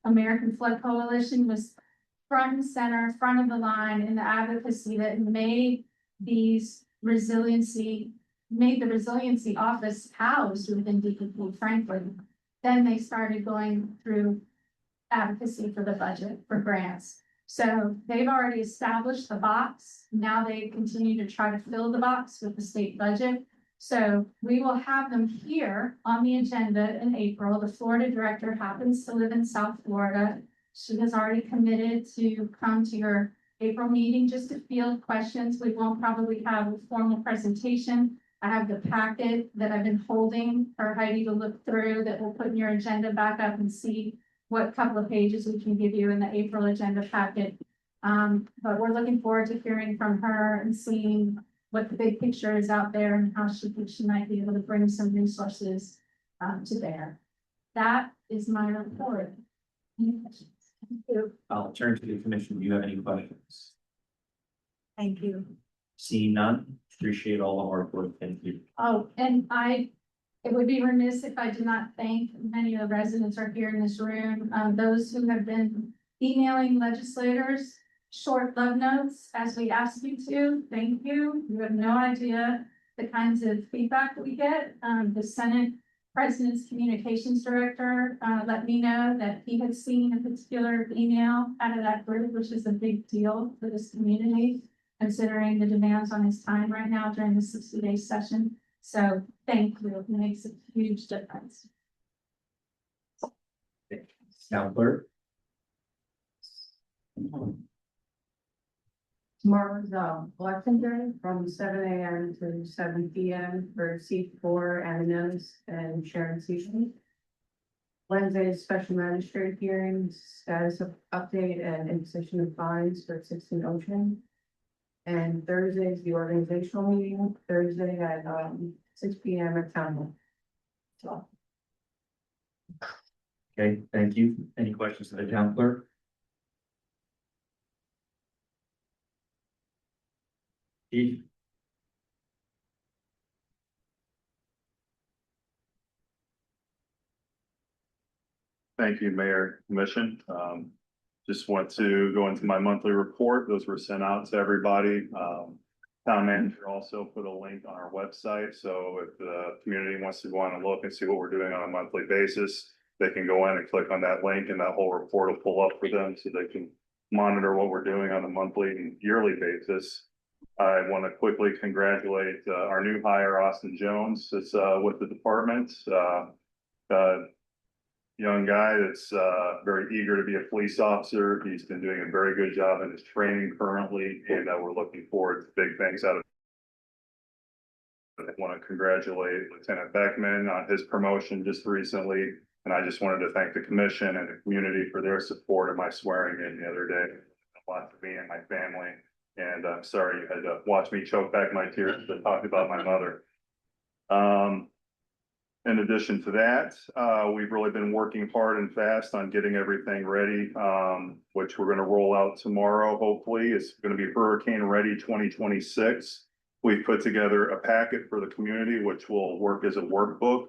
[SPEAKER 6] American Flood Coalition was front and center, front of the line in the advocacy that made the resiliency office housed within DEP, frankly. Then they started going through advocacy for the budget for grants. So they've already established the box. Now they continue to try to fill the box with the state budget. So we will have them here on the agenda in April. The Florida director happens to live in South Florida. She has already committed to come to your April meeting just to field questions. We won't probably have a formal presentation. I have the packet that I've been holding for Heidi to look through that we'll put in your agenda back up and see what couple of pages we can give you in the April agenda packet. But we're looking forward to hearing from her and seeing what the big picture is out there and how she might be able to bring some resources to bear. That is my report. Any questions? Thank you.
[SPEAKER 4] I'll turn to the commission. Do you have any questions?
[SPEAKER 5] Thank you.
[SPEAKER 4] Seeing none, appreciate all the hard work. Thank you.
[SPEAKER 6] Oh, and it would be remiss if I did not thank many of the residents are here in this room, those who have been emailing legislators short love notes as we ask you to. Thank you. You have no idea the kinds of feedback that we get. The Senate President's Communications Director let me know that he had seen a particular email out of that group, which is a big deal for this community, considering the demands on his time right now during the 60-day session. So thank you. It makes a huge difference.
[SPEAKER 4] Town clerk.
[SPEAKER 8] Tomorrow's election day from 7 a.m. to 7 p.m. for seat 4 M&Ms and Sharon Season. Wednesday's special magistrate hearings, status of update and imposition of fines for 16 Ocean. And Thursday's the organizational meeting, Thursday at 6 P.M. at Town Hall. So,
[SPEAKER 4] Okay, thank you. Any questions to the town clerk? Chief?
[SPEAKER 11] Thank you, Mayor, Commission. Just want to go into my monthly report. Those were sent out to everybody. Town manager also put a link on our website, so if the community wants to go on and look and see what we're doing on a monthly basis, they can go in and click on that link and that whole report will pull up for them so they can monitor what we're doing on a monthly and yearly basis. I want to quickly congratulate our new hire, Austin Jones. It's with the department. Young guy that's very eager to be a police officer. He's been doing a very good job in his training currently, and we're looking forward to big things out of it. I want to congratulate Lieutenant Beckman on his promotion just recently, and I just wanted to thank the commission and the community for their support of my swearing in the other day. A lot for me and my family, and I'm sorry you had to watch me choke back my tears to talk about my mother. In addition to that, we've really been working hard and fast on getting everything ready, which we're going to roll out tomorrow. Hopefully, it's going to be Hurricane Ready 2026. We've put together a packet for the community, which will work as a workbook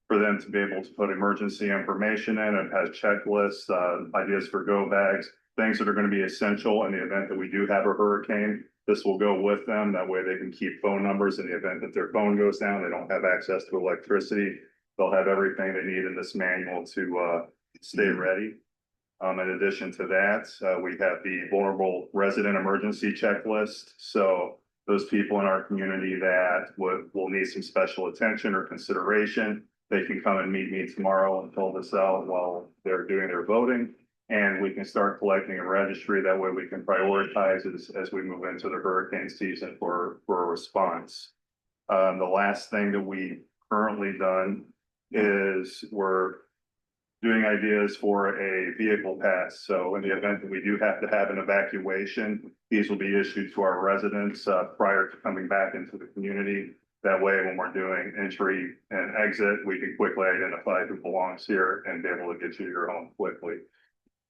[SPEAKER 11] for them to be able to put emergency information in. It has checklists, ideas for go bags, things that are going to be essential in the event that we do have a hurricane. This will go with them. That way they can keep phone numbers in the event that their phone goes down. They don't have access to electricity. They'll have everything they need in this manual to stay ready. In addition to that, we have the vulnerable resident emergency checklist. So those people in our community that will need some special attention or consideration, they can come and meet me tomorrow and fill this out while they're doing their voting. And we can start collecting a registry. That way we can prioritize as we move into the hurricane season for a response. The last thing that we currently done is we're doing ideas for a vehicle pass. So in the event that we do have to have an evacuation, these will be issued to our residents prior to coming back into the community. That way, when we're doing entry and exit, we can quickly identify who belongs here and be able to get you to your home quickly.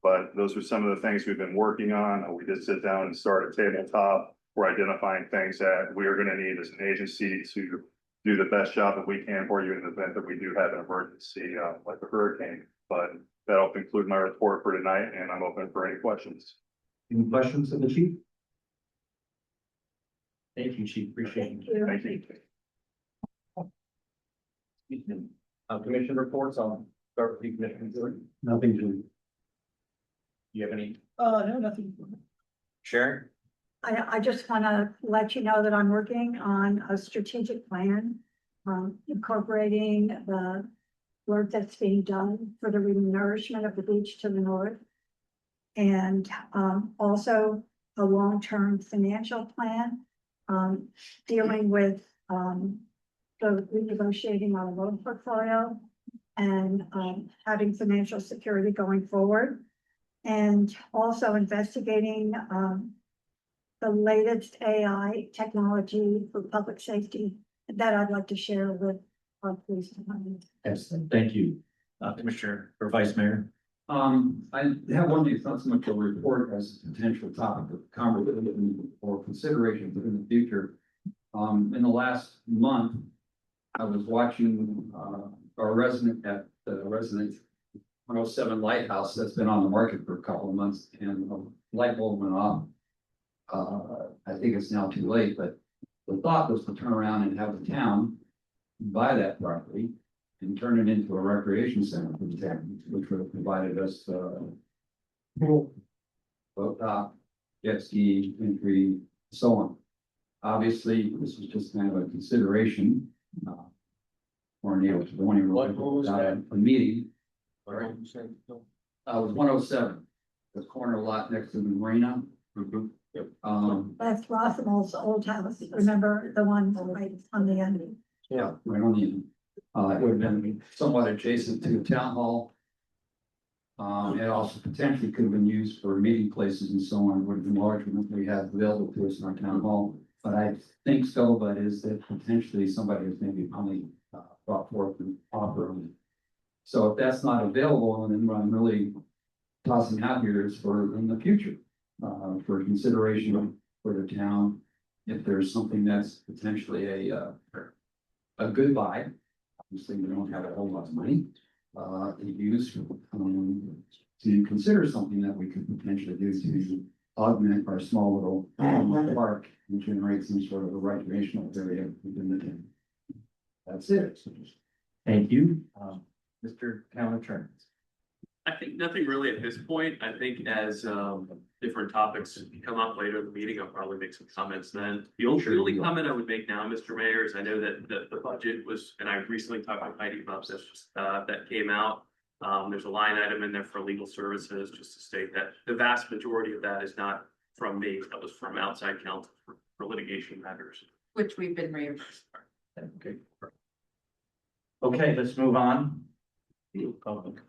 [SPEAKER 11] But those are some of the things we've been working on. We did sit down and start a tabletop. We're identifying things that we are going to need as an agency to do the best job that we can for you in the event that we do have an emergency like a hurricane. But that'll conclude my report for tonight, and I'm open for any questions.
[SPEAKER 4] Any questions of the chief? Thank you, chief. Appreciate it.
[SPEAKER 11] Thank you.
[SPEAKER 4] Excuse me. Commission reports. I'll start with you, Commissioner.
[SPEAKER 7] Nothing to.
[SPEAKER 4] You have any?
[SPEAKER 10] No, nothing.
[SPEAKER 4] Sharon?
[SPEAKER 5] I just want to let you know that I'm working on a strategic plan, incorporating the work that's being done for the renourishment of the beach to the north. And also a long-term financial plan, dealing with the renegotiating our loan portfolio and having financial security going forward. And also investigating the latest AI technology for public safety that I'd like to share with our police department.
[SPEAKER 4] Excellent. Thank you. Commissioner or Vice Mayor?
[SPEAKER 9] I have one, it's not so much a report as a potential topic of conversation or consideration in the future. In the last month, I was watching our resident at the resident 107 Lighthouse that's been on the market for a couple of months, and the light bulb went off. I think it's now too late, but the thought was to turn around and have the town buy that property and turn it into a recreation center for the town, which would have provided us pool, boat dock, jet ski, entry, so on. Obviously, this was just kind of a consideration. Weren't able to go anywhere without a meeting. It was 107, the corner lot next to the marina.
[SPEAKER 5] That's Rossamell's old house, remember the one right on the end?
[SPEAKER 9] Yeah, right on the end. It would have been somewhat adjacent to the town hall. It also potentially could have been used for meeting places and so on, would have been larger than we have available to us in our town hall. But I think so, but is that potentially somebody has maybe only brought forth and offer on it. So if that's not available, then what I'm really tossing out here is for in the future, for consideration for the town. If there's something that's potentially a good buy, obviously we don't have a whole lot of money, to use, to consider something that we could potentially do to augment our small little park and generate some sort of a recreational area within the town. That's it.
[SPEAKER 4] Thank you, Mr. Town Attorney.
[SPEAKER 12] I think nothing really at this point. I think as different topics come up later in the meeting, I'll probably make some comments then. The only comment I would make now, Mr. Mayor, is I know that the budget was, and I recently talked with Heidi about this, that came out. There's a line item in there for legal services, just to state that the vast majority of that is not from me. That was from outside counsel for litigation matters.
[SPEAKER 8] Which we've been reimbursed.
[SPEAKER 4] Okay. Okay, let's move on. Public.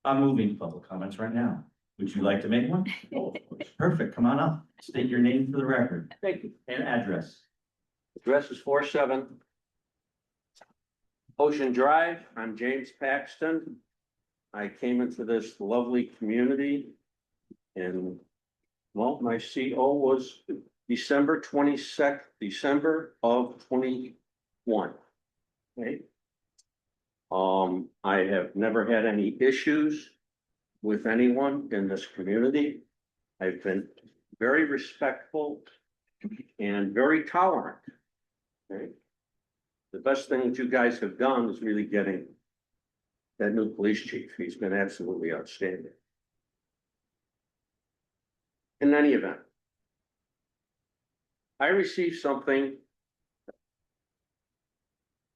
[SPEAKER 4] I'm moving to public comments right now. Would you like to make one? Oh, perfect. Come on up. State your name for the record.
[SPEAKER 13] Thank you.
[SPEAKER 4] And address.
[SPEAKER 13] Address is 47 Ocean Drive. I'm James Paxton. I came into this lovely community and, well, my CO was December 22nd, December of 21. Okay. I have never had any issues with anyone in this community. I've been very respectful and very tolerant. Okay. The best thing that you guys have done is really getting that new police chief. He's been absolutely outstanding. In any event, I received something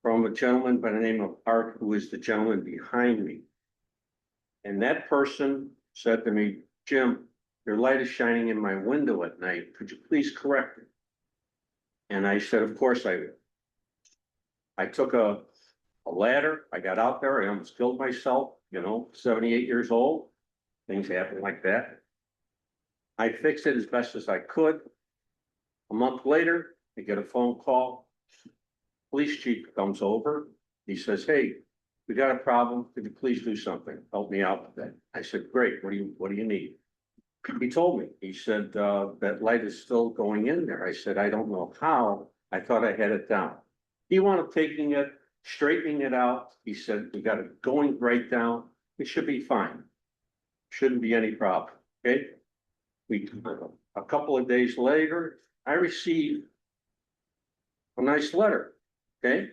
[SPEAKER 13] from a gentleman by the name of Art, who is the gentleman behind me. And that person said to me, Jim, your light is shining in my window at night. Could you please correct it? And I said, of course I will. I took a ladder. I got out there. I almost killed myself, 78 years old. Things happen like that. I fixed it as best as I could. A month later, I get a phone call. Police chief comes over. He says, hey, we got a problem. Could you please do something? Help me out with that. I said, great. What do you need? He told me. He said, that light is still going in there. I said, I don't know how. I thought I had it down. He wound up taking it, straightening it out. He said, we got it going right down. It should be fine. Shouldn't be any problem. Okay. A couple of days later, I received a nice letter. Okay.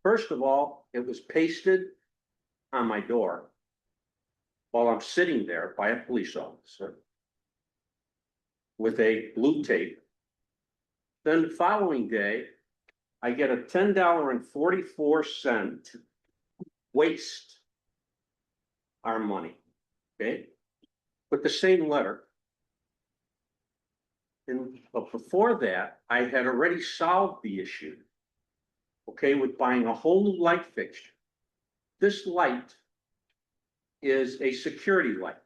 [SPEAKER 13] First of all, it was pasted on my door while I'm sitting there by a police officer with a blue tape. Then the following day, I get a $10.44 waste our money. Okay. With the same letter. But before that, I had already solved the issue. Okay, with buying a whole new light fixture. This light is a security light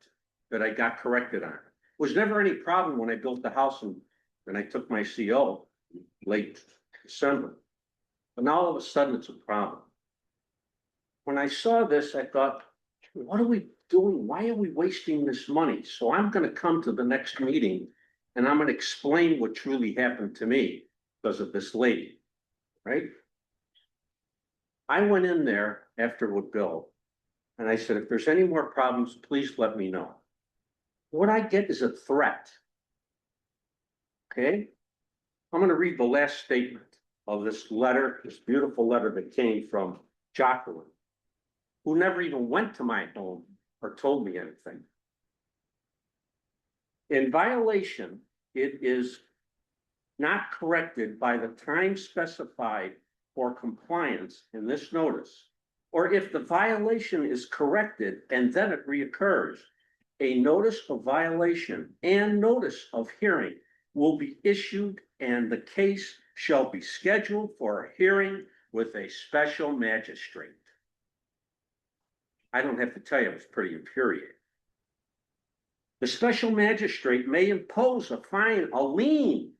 [SPEAKER 13] that I got corrected on. Was never any problem when I built the house and I took my CO late December. But now all of a sudden it's a problem. When I saw this, I thought, what are we doing? Why are we wasting this money? So I'm going to come to the next meeting and I'm going to explain what truly happened to me because of this lady, right? I went in there after with Bill and I said, if there's any more problems, please let me know. What I get is a threat. Okay? I'm going to read the last statement of this letter, this beautiful letter that came from Jacqueline, who never even went to my home or told me anything. In violation, it is not corrected by the time specified for compliance in this notice, or if the violation is corrected and then it reoccurs, a notice of violation and notice of hearing will be issued and the case shall be scheduled for a hearing with a special magistrate. I don't have to tell you, it was pretty infuriating. The special magistrate may impose a fine, a lien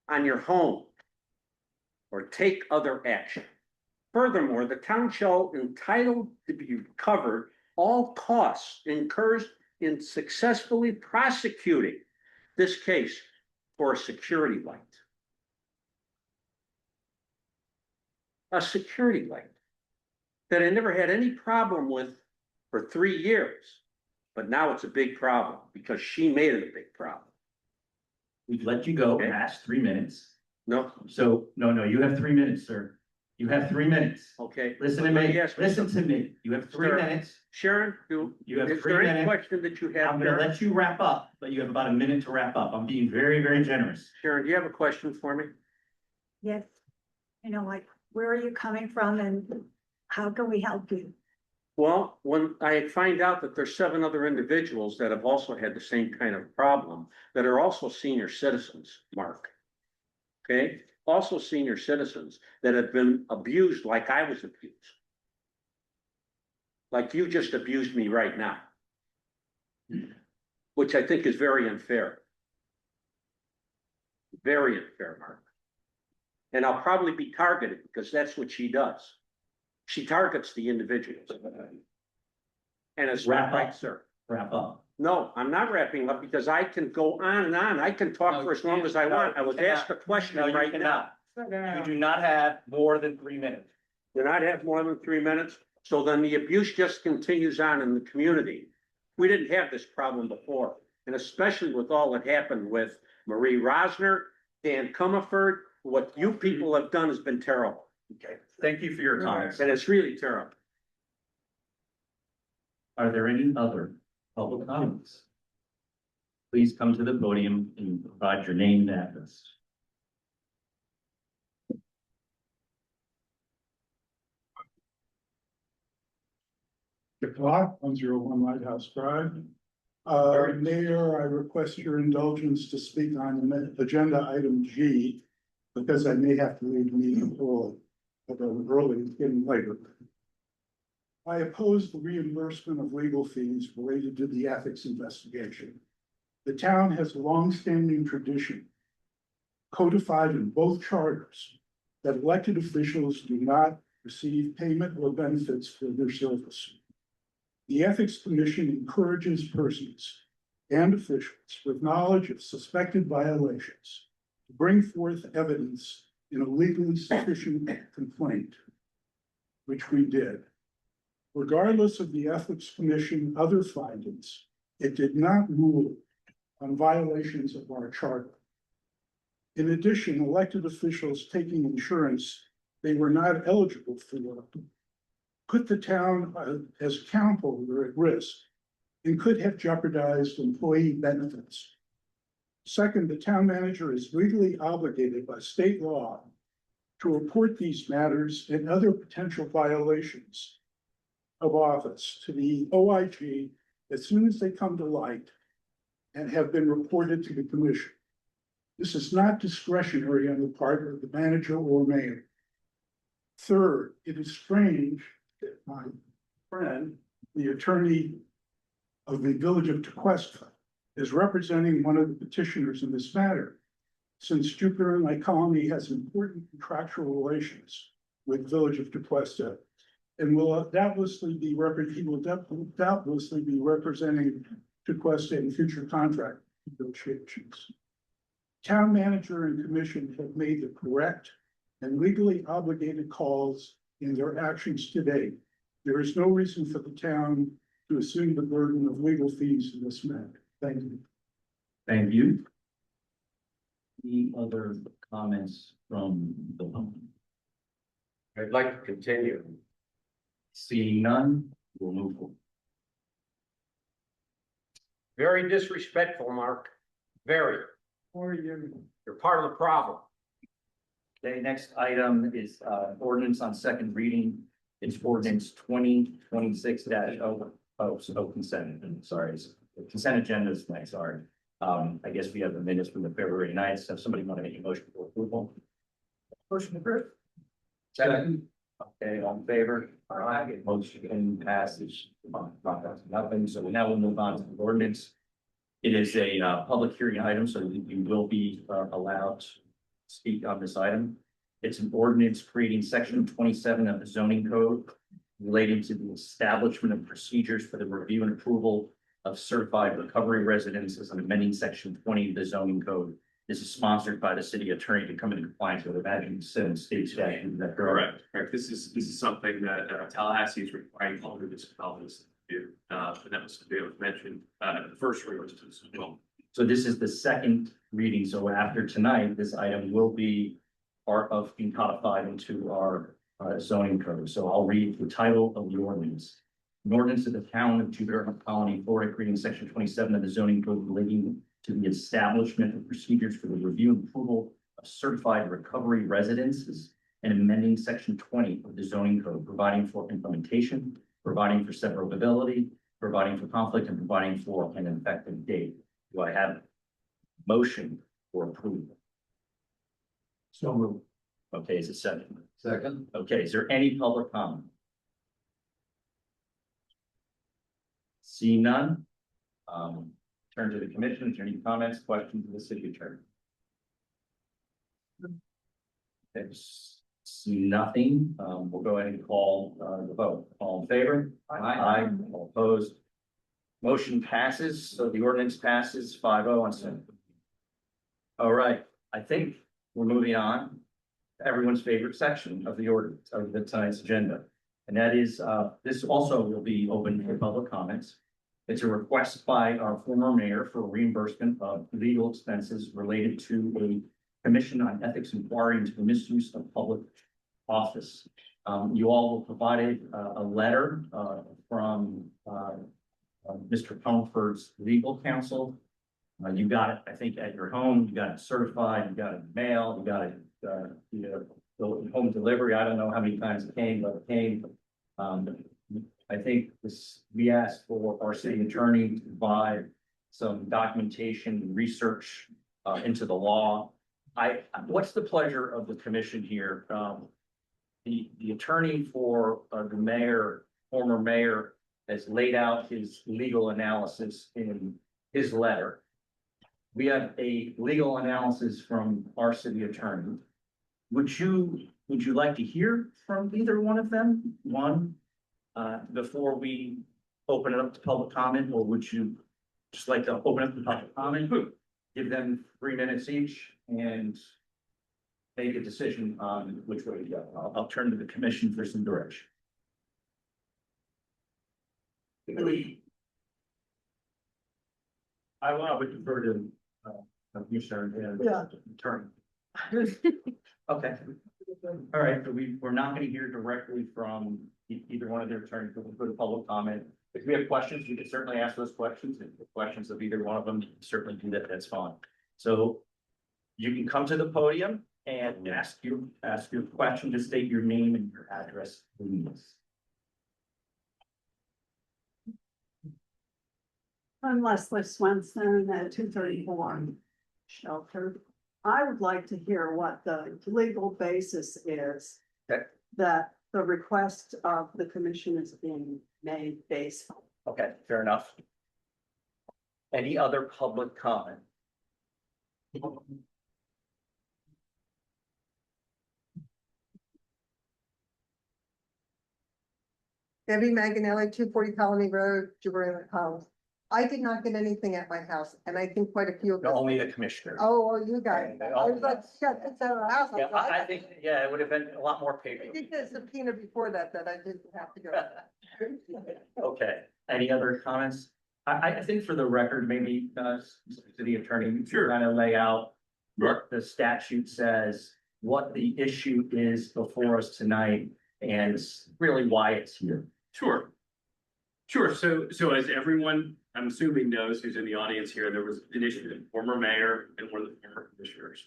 [SPEAKER 13] on your home or take other action. Furthermore, the town shall entitled to be covered all costs incurred in successfully prosecuting this case for a security light. A security light that I never had any problem with for 3 years. But now it's a big problem because she made it a big problem.
[SPEAKER 4] We've let you go past 3 minutes.
[SPEAKER 13] No,
[SPEAKER 4] So, no, you have 3 minutes, sir. You have 3 minutes.
[SPEAKER 13] okay.
[SPEAKER 4] Listen to me, listen to me. You have 3
[SPEAKER 13] Sir.
[SPEAKER 4] minutes.
[SPEAKER 13] Sharon,
[SPEAKER 4] You have
[SPEAKER 13] is
[SPEAKER 4] 3
[SPEAKER 13] there any
[SPEAKER 4] minutes.
[SPEAKER 13] question that you have?
[SPEAKER 4] I'm gonna
[SPEAKER 13] Sharon?
[SPEAKER 4] let you wrap up, but you have about a minute to wrap up. I'm being very, very generous.
[SPEAKER 13] Sharon, do you have a question for me?
[SPEAKER 5] Yes. You know, like, where are you coming from and how can we help you?
[SPEAKER 13] Well, when I find out that there's 7 other individuals that have also had the same kind of problem, that are also senior citizens, Mark. Okay, also senior citizens that have been abused like I was abused. Like you just abused me right now. Which I think is very unfair. Very unfair, Mark. And I'll probably be targeted because that's what she does. She targets the individuals. And it's
[SPEAKER 4] Wrap
[SPEAKER 13] not right,
[SPEAKER 4] up.
[SPEAKER 13] sir.
[SPEAKER 4] Wrap up.
[SPEAKER 13] No, I'm not wrapping up because I can go on and on. I can talk for as long as I want. I was asked a question
[SPEAKER 4] No, you
[SPEAKER 13] right now.
[SPEAKER 4] cannot. You do not have more than 3 minutes.
[SPEAKER 13] Do not have more than 3 minutes. So then the abuse just continues on in the community. We didn't have this problem before. And especially with all that happened with Marie Rosner, Dan Comerford, what you people have done has been terrible.
[SPEAKER 4] Okay, thank you for your comments.
[SPEAKER 13] And it's really terrible.
[SPEAKER 4] Are there any other public comments? Please come to the podium and provide your name and address.
[SPEAKER 14] The clock, 101 Lighthouse Drive. Mayor, I request your indulgence to speak on agenda item G, because I may have to leave the meeting early, it's getting later. I oppose the reimbursement of legal fees related to the ethics investigation. The town has a longstanding tradition, codified in both charters, that elected officials do not receive payment or benefits for their service. The Ethics Commission encourages persons and officials with knowledge of suspected violations to bring forth evidence in a legally sufficient complaint, which we did. Regardless of the Ethics Commission other findings, it did not rule on violations of our charter. In addition, elected officials taking insurance they were not eligible for put the town as account holder at risk and could have jeopardized employee benefits. Second, the town manager is legally obligated by state law to report these matters and other potential violations of office to the OIG as soon as they come to light and have been reported to the commission. This is not discretionary on the part of the manager or mayor. Third, it is strange that my friend, the attorney of the village of Tequesta, is representing one of the petitioners in this matter, since Jupiter and Lake Colony has important contractual relations with village of Tequesta, and will doubtlessly be representing Tequesta in future contract negotiations. Town manager and commission have made the correct and legally obligated calls in their actions today. There is no reason for the town to assume the burden of legal fees in this matter. Thank you.
[SPEAKER 4] Thank you. Any other comments from the public?
[SPEAKER 13] I'd like to continue.
[SPEAKER 4] Seeing none, we'll move forward.
[SPEAKER 13] Very disrespectful, Mark. Very. You're part of the problem.
[SPEAKER 4] Okay, next item is ordinance on second reading. It's ordinance 2026-0. So consent, sorry, consent agenda is next, sorry. I guess we have the minutes from the February 9th. So if somebody want to make a motion for approval.
[SPEAKER 10] Motion approved.
[SPEAKER 4] Second. Okay, all in favor? Aye. Motion passes Nothing, so now we'll move on to the ordinance. It is a public hearing item, so you will be allowed to speak on this item. It's an ordinance creating section 27 of the zoning code relating to the establishment of procedures for the review and approval of certified recovery residences and amending section 20 of the zoning code. This is sponsored by the city attorney to come into compliance with Imagine Seven state statute. Is that correct?
[SPEAKER 12] Correct. This is something that Tallahassee is requiring all municipalities to do. And that was mentioned at the first reading as well.
[SPEAKER 4] So this is the second reading. So after tonight, this item will be part of being codified into our zoning code. So I'll read the title of the ordinance. An ordinance of the town of Jupiter Colony, Florida, creating section 27 of the zoning code relating to the establishment of procedures for the review and approval of certified recovery residences and amending section 20 of the zoning code, providing for implementation, providing for severability, providing for conflict, and providing for an effective date. Do I have a motion for approval?
[SPEAKER 9] So moved.
[SPEAKER 4] Okay, is it second?
[SPEAKER 9] Second.
[SPEAKER 4] Okay, is there any public comment? See none? Turn to the commission. Is there any comments, questions of the city attorney? There's nothing. We'll go ahead and call the vote. All in favor? Aye. All opposed? Motion passes. So the ordinance passes 5-0 on Senate. All right, I think we're moving on to everyone's favorite section of the ordinance of the tonight's agenda. And that is, this also will be open for public comments. It's a request by our former mayor for reimbursement of legal expenses related to a commission on ethics inquiry into the misuse of public office. You all were provided a letter from Mr. Comford's legal counsel. You got it, I think, at your home. You got it certified. You got it mailed. You got it the home delivery. I don't know how many times it came, but it came. I think we asked for our city attorney to provide some documentation and research into the law. What's the pleasure of the commission here? The attorney for the mayor, former mayor, has laid out his legal analysis in his letter. We have a legal analysis from our city attorney. Would you like to hear from either one of them? Before we open it up to public comment, or would you just like to open up the public comment? Give them 3 minutes each and make a decision on which way to go. I'll turn to the commission for some direction. I would defer to Commissioner and attorney. Okay. All right, so we're not going to hear directly from either one of their attorneys, but we'll go to public comment. If we have questions, we can certainly ask those questions. If the questions of either one of them, you can certainly do that. That's fine. So you can come to the podium and ask your question. Just state your name and your address, please.
[SPEAKER 5] I'm Leslie Swenson at 234 Shelter. I would like to hear what the legal basis is that the request of the commission is being made based on.
[SPEAKER 4] Okay, fair enough. Any other public comment?
[SPEAKER 15] Debbie Manganelli, 240 Colony Road, Jupiter Colony. I did not get anything at my house, and I think quite a few of them.
[SPEAKER 4] Only the commissioner.
[SPEAKER 15] Oh, you guys. I was like, yeah, it's at our house.
[SPEAKER 4] Yeah, I think, yeah, it would have been a lot more paper.
[SPEAKER 15] I did get a subpoena before that I didn't have to go.
[SPEAKER 4] Okay, any other comments? I think for the record, maybe city attorney, sure, kind of lay out what the statute says, what the issue is before us tonight, and really why it's here.
[SPEAKER 12] Sure. So as everyone, I'm assuming knows who's in the audience here, there was an issue with the former mayor and one of the former commissioners.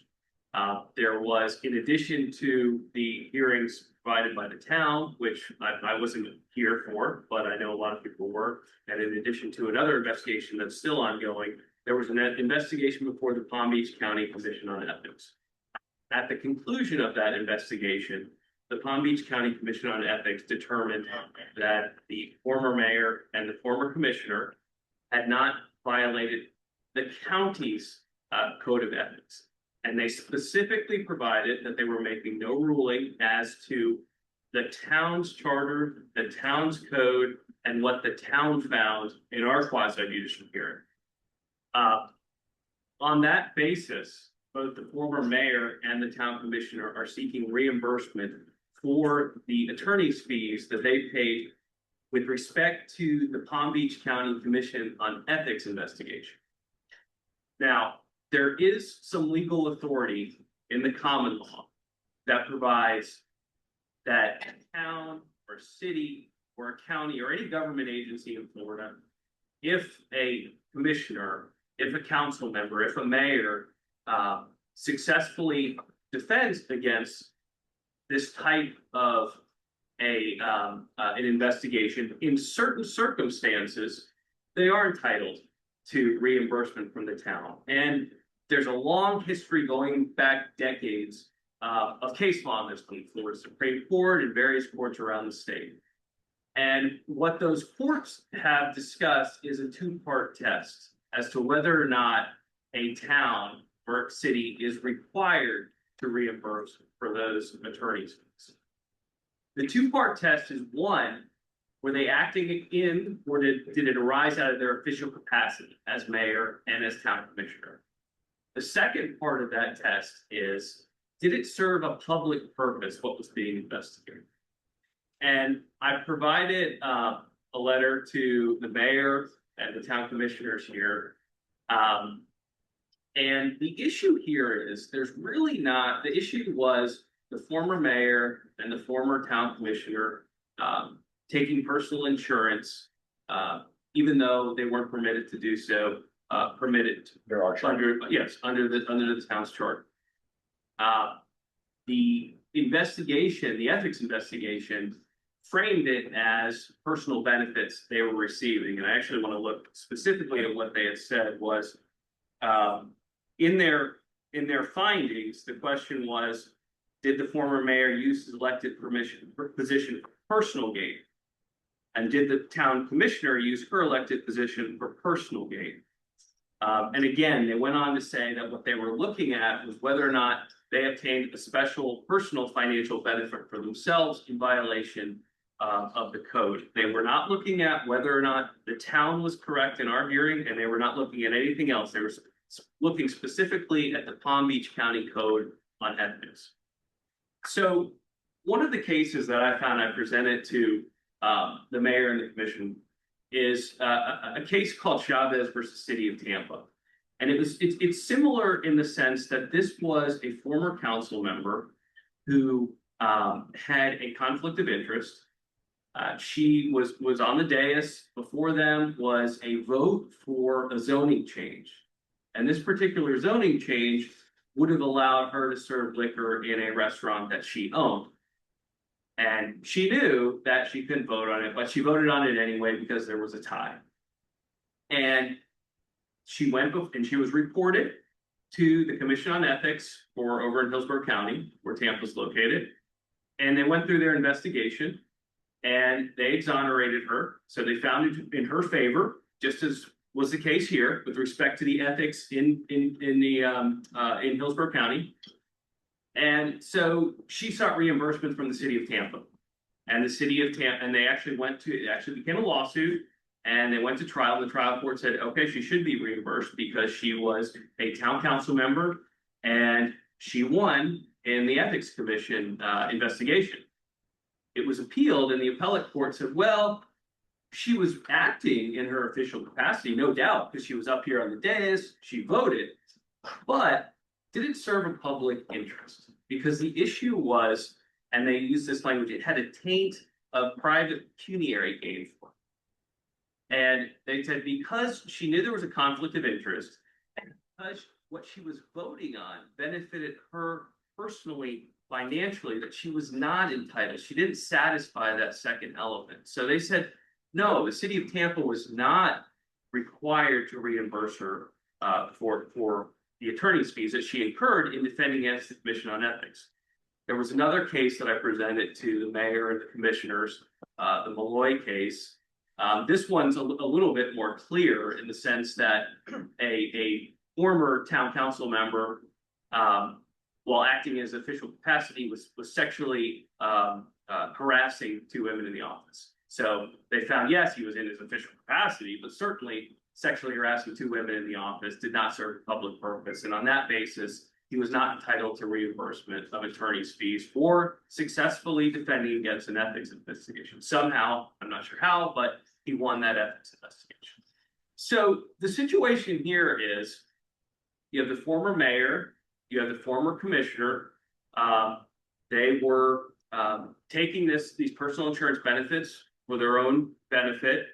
[SPEAKER 12] There was, in addition to the hearings provided by the town, which I wasn't here for, but I know a lot of people were. And in addition to another investigation that's still ongoing, there was an investigation before the Palm Beach County Commission on Ethics. At the conclusion of that investigation, the Palm Beach County Commission on Ethics determined that the former mayor and the former commissioner had not violated the county's code of ethics. And they specifically provided that they were making no ruling as to the town's charter, the town's code, and what the town found in our quasi judicial hearing. On that basis, both the former mayor and the town commissioner are seeking reimbursement for the attorney's fees that they paid with respect to the Palm Beach County Commission on Ethics investigation. Now, there is some legal authority in the common law that provides that a town or city or a county or any government agency in Florida, if a commissioner, if a council member, if a mayor successfully defends against this type of an investigation, in certain circumstances, they are entitled to reimbursement from the town. And there's a long history going back decades of case law in this from Florida Supreme Court and various courts around the state. And what those courts have discussed is a two-part test as to whether or not a town or city is required to reimburse for those attorneys' fees. The two-part test is one, were they acting in, or did it arise out of their official capacity as mayor and as town commissioner? The second part of that test is, did it serve a public purpose, what was being investigated? And I provided a letter to the mayor and the town commissioners here. And the issue here is there's really not, the issue was the former mayor and the former town commissioner taking personal insurance, even though they weren't permitted to do so, permitted under the town's chart. The investigation, the ethics investigation, framed it as personal benefits they were receiving. And I actually want to look specifically at what they had said was in their findings, the question was, did the former mayor use his elected position for personal gain? And did the town commissioner use her elected position for personal gain? And again, they went on to say that what they were looking at was whether or not they obtained a special personal financial benefit for themselves in violation of the code. They were not looking at whether or not the town was correct in our hearing, and they were not looking at anything else. They were looking specifically at the Palm Beach County Code on Ethics. So one of the cases that I found I presented to the mayor and the commission is a case called Chavez versus City of Tampa. And it's similar in the sense that this was a former council member who had a conflict of interest. She was on the dais. Before them was a vote for a zoning change. And this particular zoning change would have allowed her to serve liquor in a restaurant that she owned. And she knew that she couldn't vote on it, but she voted on it anyway because there was a tie. And she went and she was reported to the Commission on Ethics for over in Hillsborough County, where Tampa's located. And they went through their investigation and they exonerated her. So they found it in her favor, just as was the case here with respect to the ethics in Hillsborough County. And so she sought reimbursement from the city of Tampa, and the city of Tampa, and they actually became a lawsuit, and they went to trial, and the trial court said, okay, she should be reimbursed because she was a town council member and she won in the ethics commission investigation. It was appealed, and the appellate court said, well, she was acting in her official capacity, no doubt, because she was up here on the dais, she voted, but did it serve a public interest? Because the issue was, and they used this language, it had a taint of private pecuniary gain for it. And they said because she knew there was a conflict of interest, and because what she was voting on benefited her personally, financially, that she was not entitled. She didn't satisfy that second element. So they said, no, the city of Tampa was not required to reimburse her for the attorney's fees that she incurred in defending against the Commission on Ethics. There was another case that I presented to the mayor and the commissioners, the Malloy case. This one's a little bit more clear in the sense that a former town council member, while acting in his official capacity, was sexually harassing two women in the office. So they found, yes, he was in his official capacity, but certainly sexually harassing two women in the office did not serve a public purpose. And on that basis, he was not entitled to reimbursement of attorney's fees for successfully defending against an ethics investigation. Somehow, I'm not sure how, but he won that ethics investigation. So the situation here is you have the former mayor, you have the former commissioner. They were taking these personal insurance benefits for their own benefit.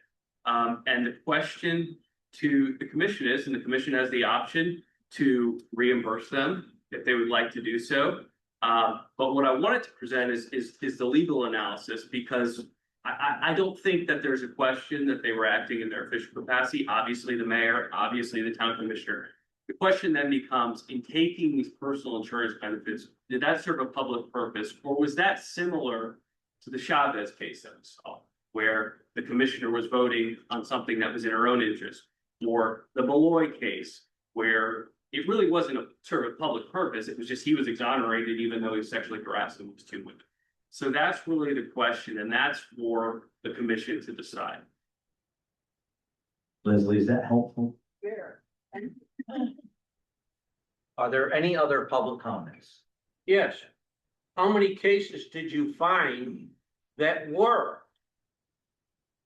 [SPEAKER 12] And the question to the commission is, and the commission has the option to reimburse them if they would like to do so. But what I wanted to present is the legal analysis, because I don't think that there's a question that they were acting in their official capacity. Obviously, the mayor, obviously the town commissioner. The question then becomes, in taking these personal insurance benefits, did that serve a public purpose, or was that similar to the Chavez case that we saw, where the commissioner was voting on something that was in her own interest, or the Malloy case, where it really wasn't a sort of public purpose, it was just he was exonerated even though he was sexually harassing these two women. So that's really the question, and that's for the commission to decide.
[SPEAKER 4] Leslie, is that helpful?
[SPEAKER 15] Fair.
[SPEAKER 13] Are there any other
[SPEAKER 4] Public comments?
[SPEAKER 13] Yes. How many cases did you find that were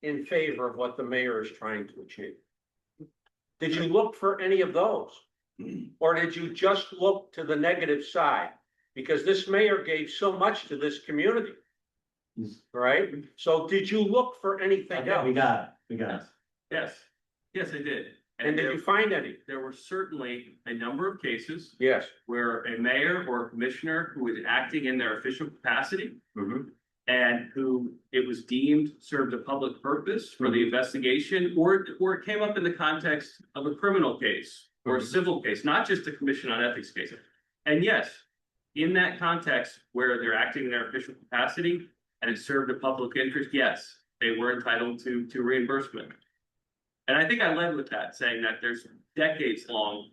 [SPEAKER 13] in favor of what the mayor is trying to achieve? Did you look for any of those? Or did you just look to the negative side? Because this mayor gave so much to this community. Right? So did you look for anything else?
[SPEAKER 4] We got it.
[SPEAKER 12] Yes, yes, I did.
[SPEAKER 13] And did you find any?
[SPEAKER 12] There were certainly a number of cases
[SPEAKER 13] Yes.
[SPEAKER 12] where a mayor or a commissioner who was acting in their official capacity and who it was deemed served a public purpose for the investigation, or it came up in the context of a criminal case or a civil case, not just a commission on ethics case. And yes, in that context where they're acting in their official capacity and it served a public interest, yes, they were entitled to reimbursement. And I think I led with that, saying that there's decades-long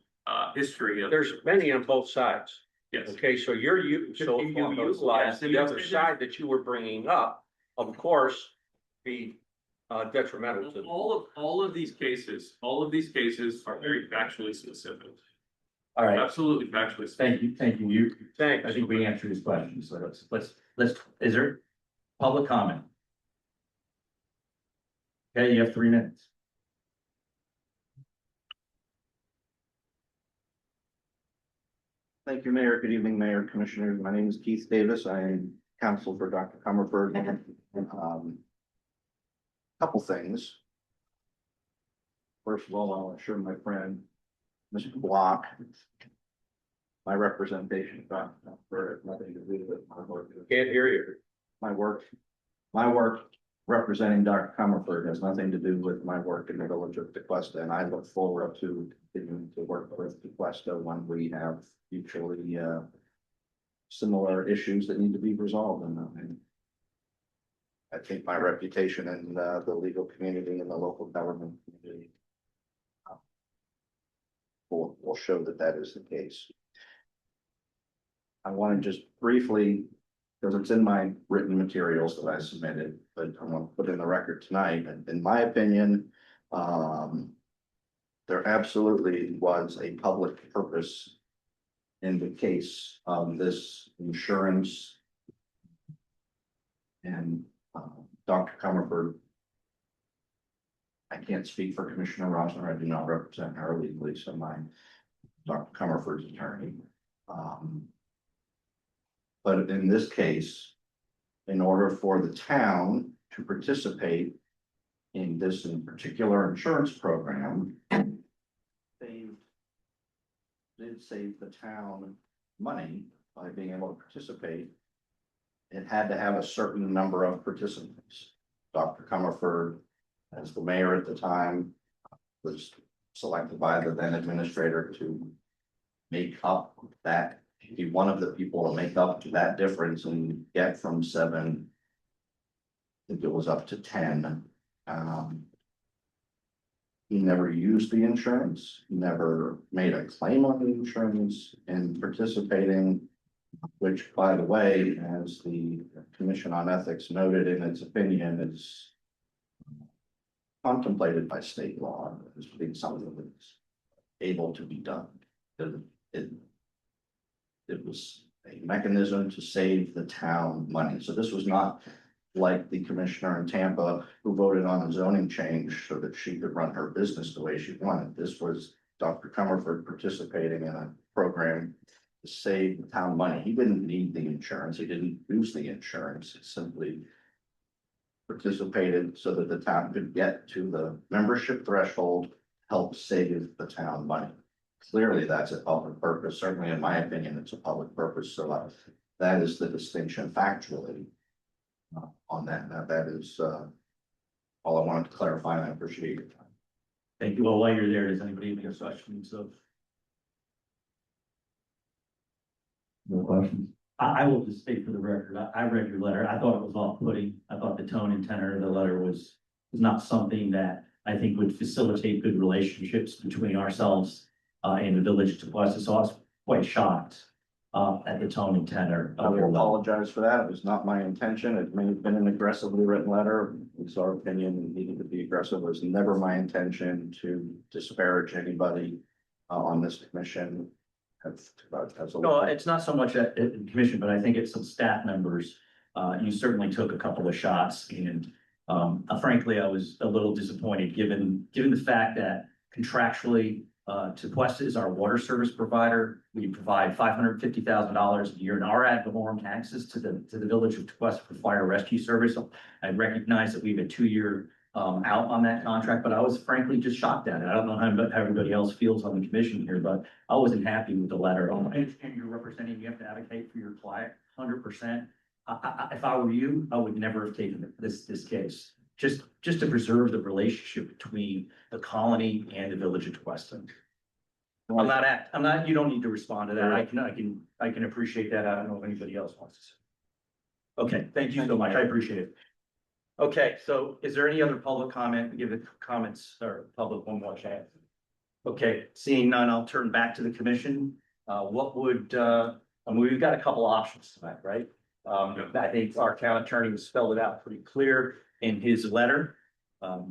[SPEAKER 12] history of.
[SPEAKER 13] There's many on both sides.
[SPEAKER 12] Yes.
[SPEAKER 13] Okay, so you utilize the other side that you were bringing up, of course, be detrimental to.
[SPEAKER 12] All of these cases are very factually specific.
[SPEAKER 4] All right,
[SPEAKER 12] Absolutely factually specific.
[SPEAKER 4] thank you.
[SPEAKER 13] Thanks.
[SPEAKER 4] I think we answered his question, so let's, is there public comment? Okay, you have 3 minutes.
[SPEAKER 16] Thank you, Mayor. Good evening, Mayor, Commissioners. My name is Keith Davis. I am counsel for Dr. Comerford. Couple things. First of all, I'll assure my friend, Mr. Block, my representation of Dr. Comerford has nothing to do with my work.
[SPEAKER 13] Can't hear you.
[SPEAKER 16] My work representing Dr. Comerford has nothing to do with my work in the village of DeQuesta, and I look forward to continuing to work with DeQuesta when we have mutually similar issues that need to be resolved. And I think my reputation in the legal community and the local government community will show that that is the case. I want to just briefly, because it's in my written materials that I submitted, but I want to put in the record tonight, and in my opinion, there absolutely was a public purpose in the case of this insurance. And Dr. Comerford, I can't speak for Commissioner Rosner. I do not represent her legally, so Dr. Comerford's attorney. But in this case, in order for the town to participate in this in particular insurance program, they did save the town money by being able to participate. It had to have a certain number of participants. Dr. Comerford, as the mayor at the time, was selected by the then administrator to make up that be one of the people to make up that difference and get from 7. I think it was up to 10. He never used the insurance, he never made a claim on the insurance and participating. Which, by the way, as the Commission on Ethics noted in its opinion, is contemplated by state law as being something that's able to be done. It was a mechanism to save the town money. So this was not like the commissioner in Tampa who voted on a zoning change so that she could run her business the way she wanted. This was Dr. Comerford participating in a program to save the town money. He didn't need the insurance. He didn't use the insurance. He simply participated so that the town could get to the membership threshold, help save the town money. Clearly, that's a public purpose. Certainly, in my opinion, it's a public purpose. So that is the distinction factually on that. Now, that is all I wanted to clarify, and I appreciate your time.
[SPEAKER 4] Thank you. Well, while you're there, does anybody have any questions of? No questions. I will just state for the record, I read your letter. I thought it was off-putting. I thought the tone and tenor of the letter was not something that I think would facilitate good relationships between ourselves and the village of Tequesta. So I was quite shocked at the tone and tenor
[SPEAKER 16] I
[SPEAKER 4] of
[SPEAKER 16] will
[SPEAKER 4] your letter.
[SPEAKER 16] apologize for that. It was not my intention. It may have been an aggressively written letter. It's our opinion, it needed to be aggressive. It was never my intention to disparage anybody on this commission.
[SPEAKER 4] No, it's not so much at the commission, but I think it's some staff members. You certainly took a couple of shots and frankly, I was a little disappointed given the fact that contractually, Tequesta is our water service provider. We provide $550,000 a year in our ad valorem taxes to the village of Tequesta for fire rescue service. I recognize that we have a 2-year out on that contract, but I was frankly just shocked at it. I don't know how everybody else feels on the commission here, but I wasn't happy with the letter. I understand you're representing, you have to advocate for your client 100%. If I were you, I would never have taken this case, just to preserve the relationship between the colony and the village of Tequesta. I'm not, you don't need to respond to that. I can appreciate that. I don't know if anybody else wants to say. Okay, thank you so much. I appreciate it. Okay, so is there any other public comment? Give the comments or public one more chance. Okay, seeing none, I'll turn back to the commission. What would, we've got a couple options tonight, right? I think our town attorney spelled it out pretty clear in his letter.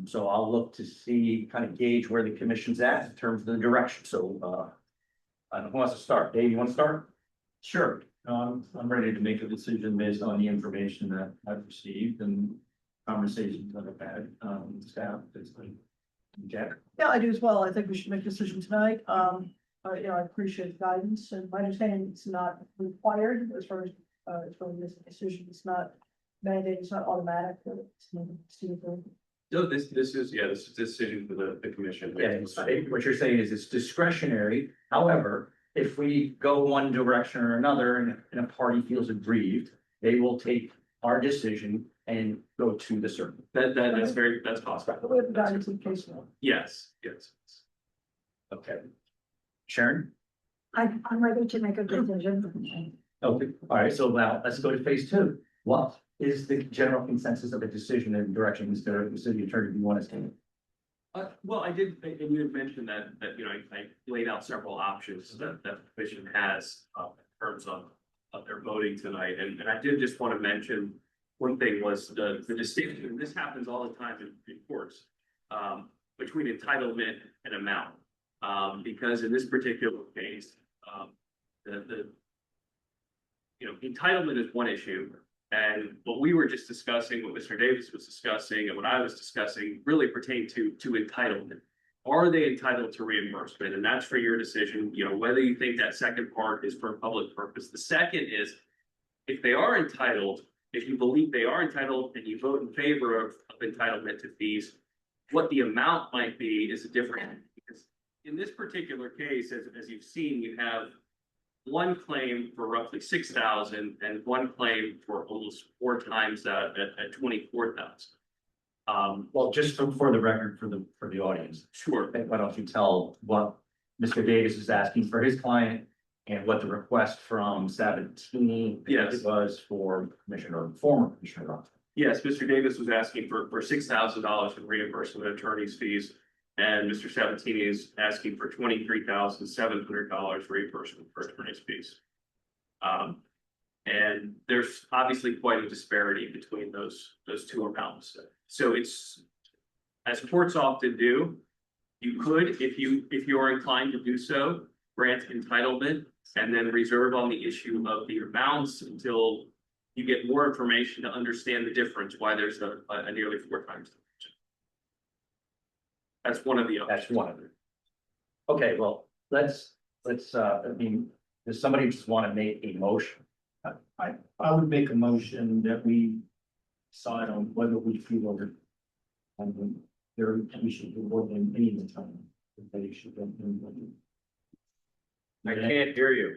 [SPEAKER 4] So I'll look to see, kind of gauge where the commission's at in terms of the direction. So, who wants to start? Dave, you want to start?
[SPEAKER 17] Sure. I'm ready to make a decision based on the information that I've received and conversations that I've had, with staff, basically. Jack?
[SPEAKER 10] Yeah, I do as well. I think we should make a decision tonight. I appreciate the guidance and my understanding it's not required as far as this decision. It's not mandated, it's not automatic.
[SPEAKER 12] No, this is a decision for the commission.
[SPEAKER 4] Yeah, what you're saying is it's discretionary. However, if we go one direction or another and a party feels aggrieved, they will take our decision and go to the circuit.
[SPEAKER 12] That's possible.
[SPEAKER 10] We have the guidance in case now.
[SPEAKER 12] Yes.
[SPEAKER 4] Okay. Sharon?
[SPEAKER 5] I'm ready to make a decision.
[SPEAKER 4] Okay, all right, so now let's go to phase 2. What is the general consensus of the decision and direction, Mr. City Attorney, do you want us to?
[SPEAKER 12] Well, I did, and you had mentioned that I laid out several options that the commission has in terms of their voting tonight, and I did just want to mention one thing was the distinction. This happens all the time in courts between entitlement and amount, because in this particular case, entitlement is one issue. And what we were just discussing, what Mr. Davis was discussing, and what I was discussing really pertain to entitlement. Are they entitled to reimbursement? And that's for your decision, whether you think that second part is for a public purpose. The second is, if they are entitled, if you believe they are entitled and you vote in favor of entitlement to fees, what the amount might be is different. Because in this particular case, as you've seen, you have one claim for roughly 6,000 and one claim for almost 4 times that at 24,000.
[SPEAKER 4] Well, just for the record, for the audience.
[SPEAKER 12] Sure.
[SPEAKER 4] Why don't you tell what Mr. Davis is asking for his client and what the request from Sabatini
[SPEAKER 12] Yes.
[SPEAKER 4] was for former Commissioner Roth.
[SPEAKER 12] Yes, Mr. Davis was asking for $6,000 in reimbursement of attorney's fees. And Mr. Sabatini is asking for $23,700 reimbursement for attorney's fees. And there's obviously quite a disparity between those two amounts. So it's, as courts often do, you could, if you are inclined to do so, grant entitlement and then reserve on the issue of the amounts until you get more information to understand the difference, why there's a nearly 4 times. That's one of the options.
[SPEAKER 4] That's one of them. Okay, well, let's, I mean, does somebody just want to make a motion?
[SPEAKER 17] I would make a motion that we decide on whether we feel that. There, we should be more than any of the time. They should.
[SPEAKER 7] I can't hear you.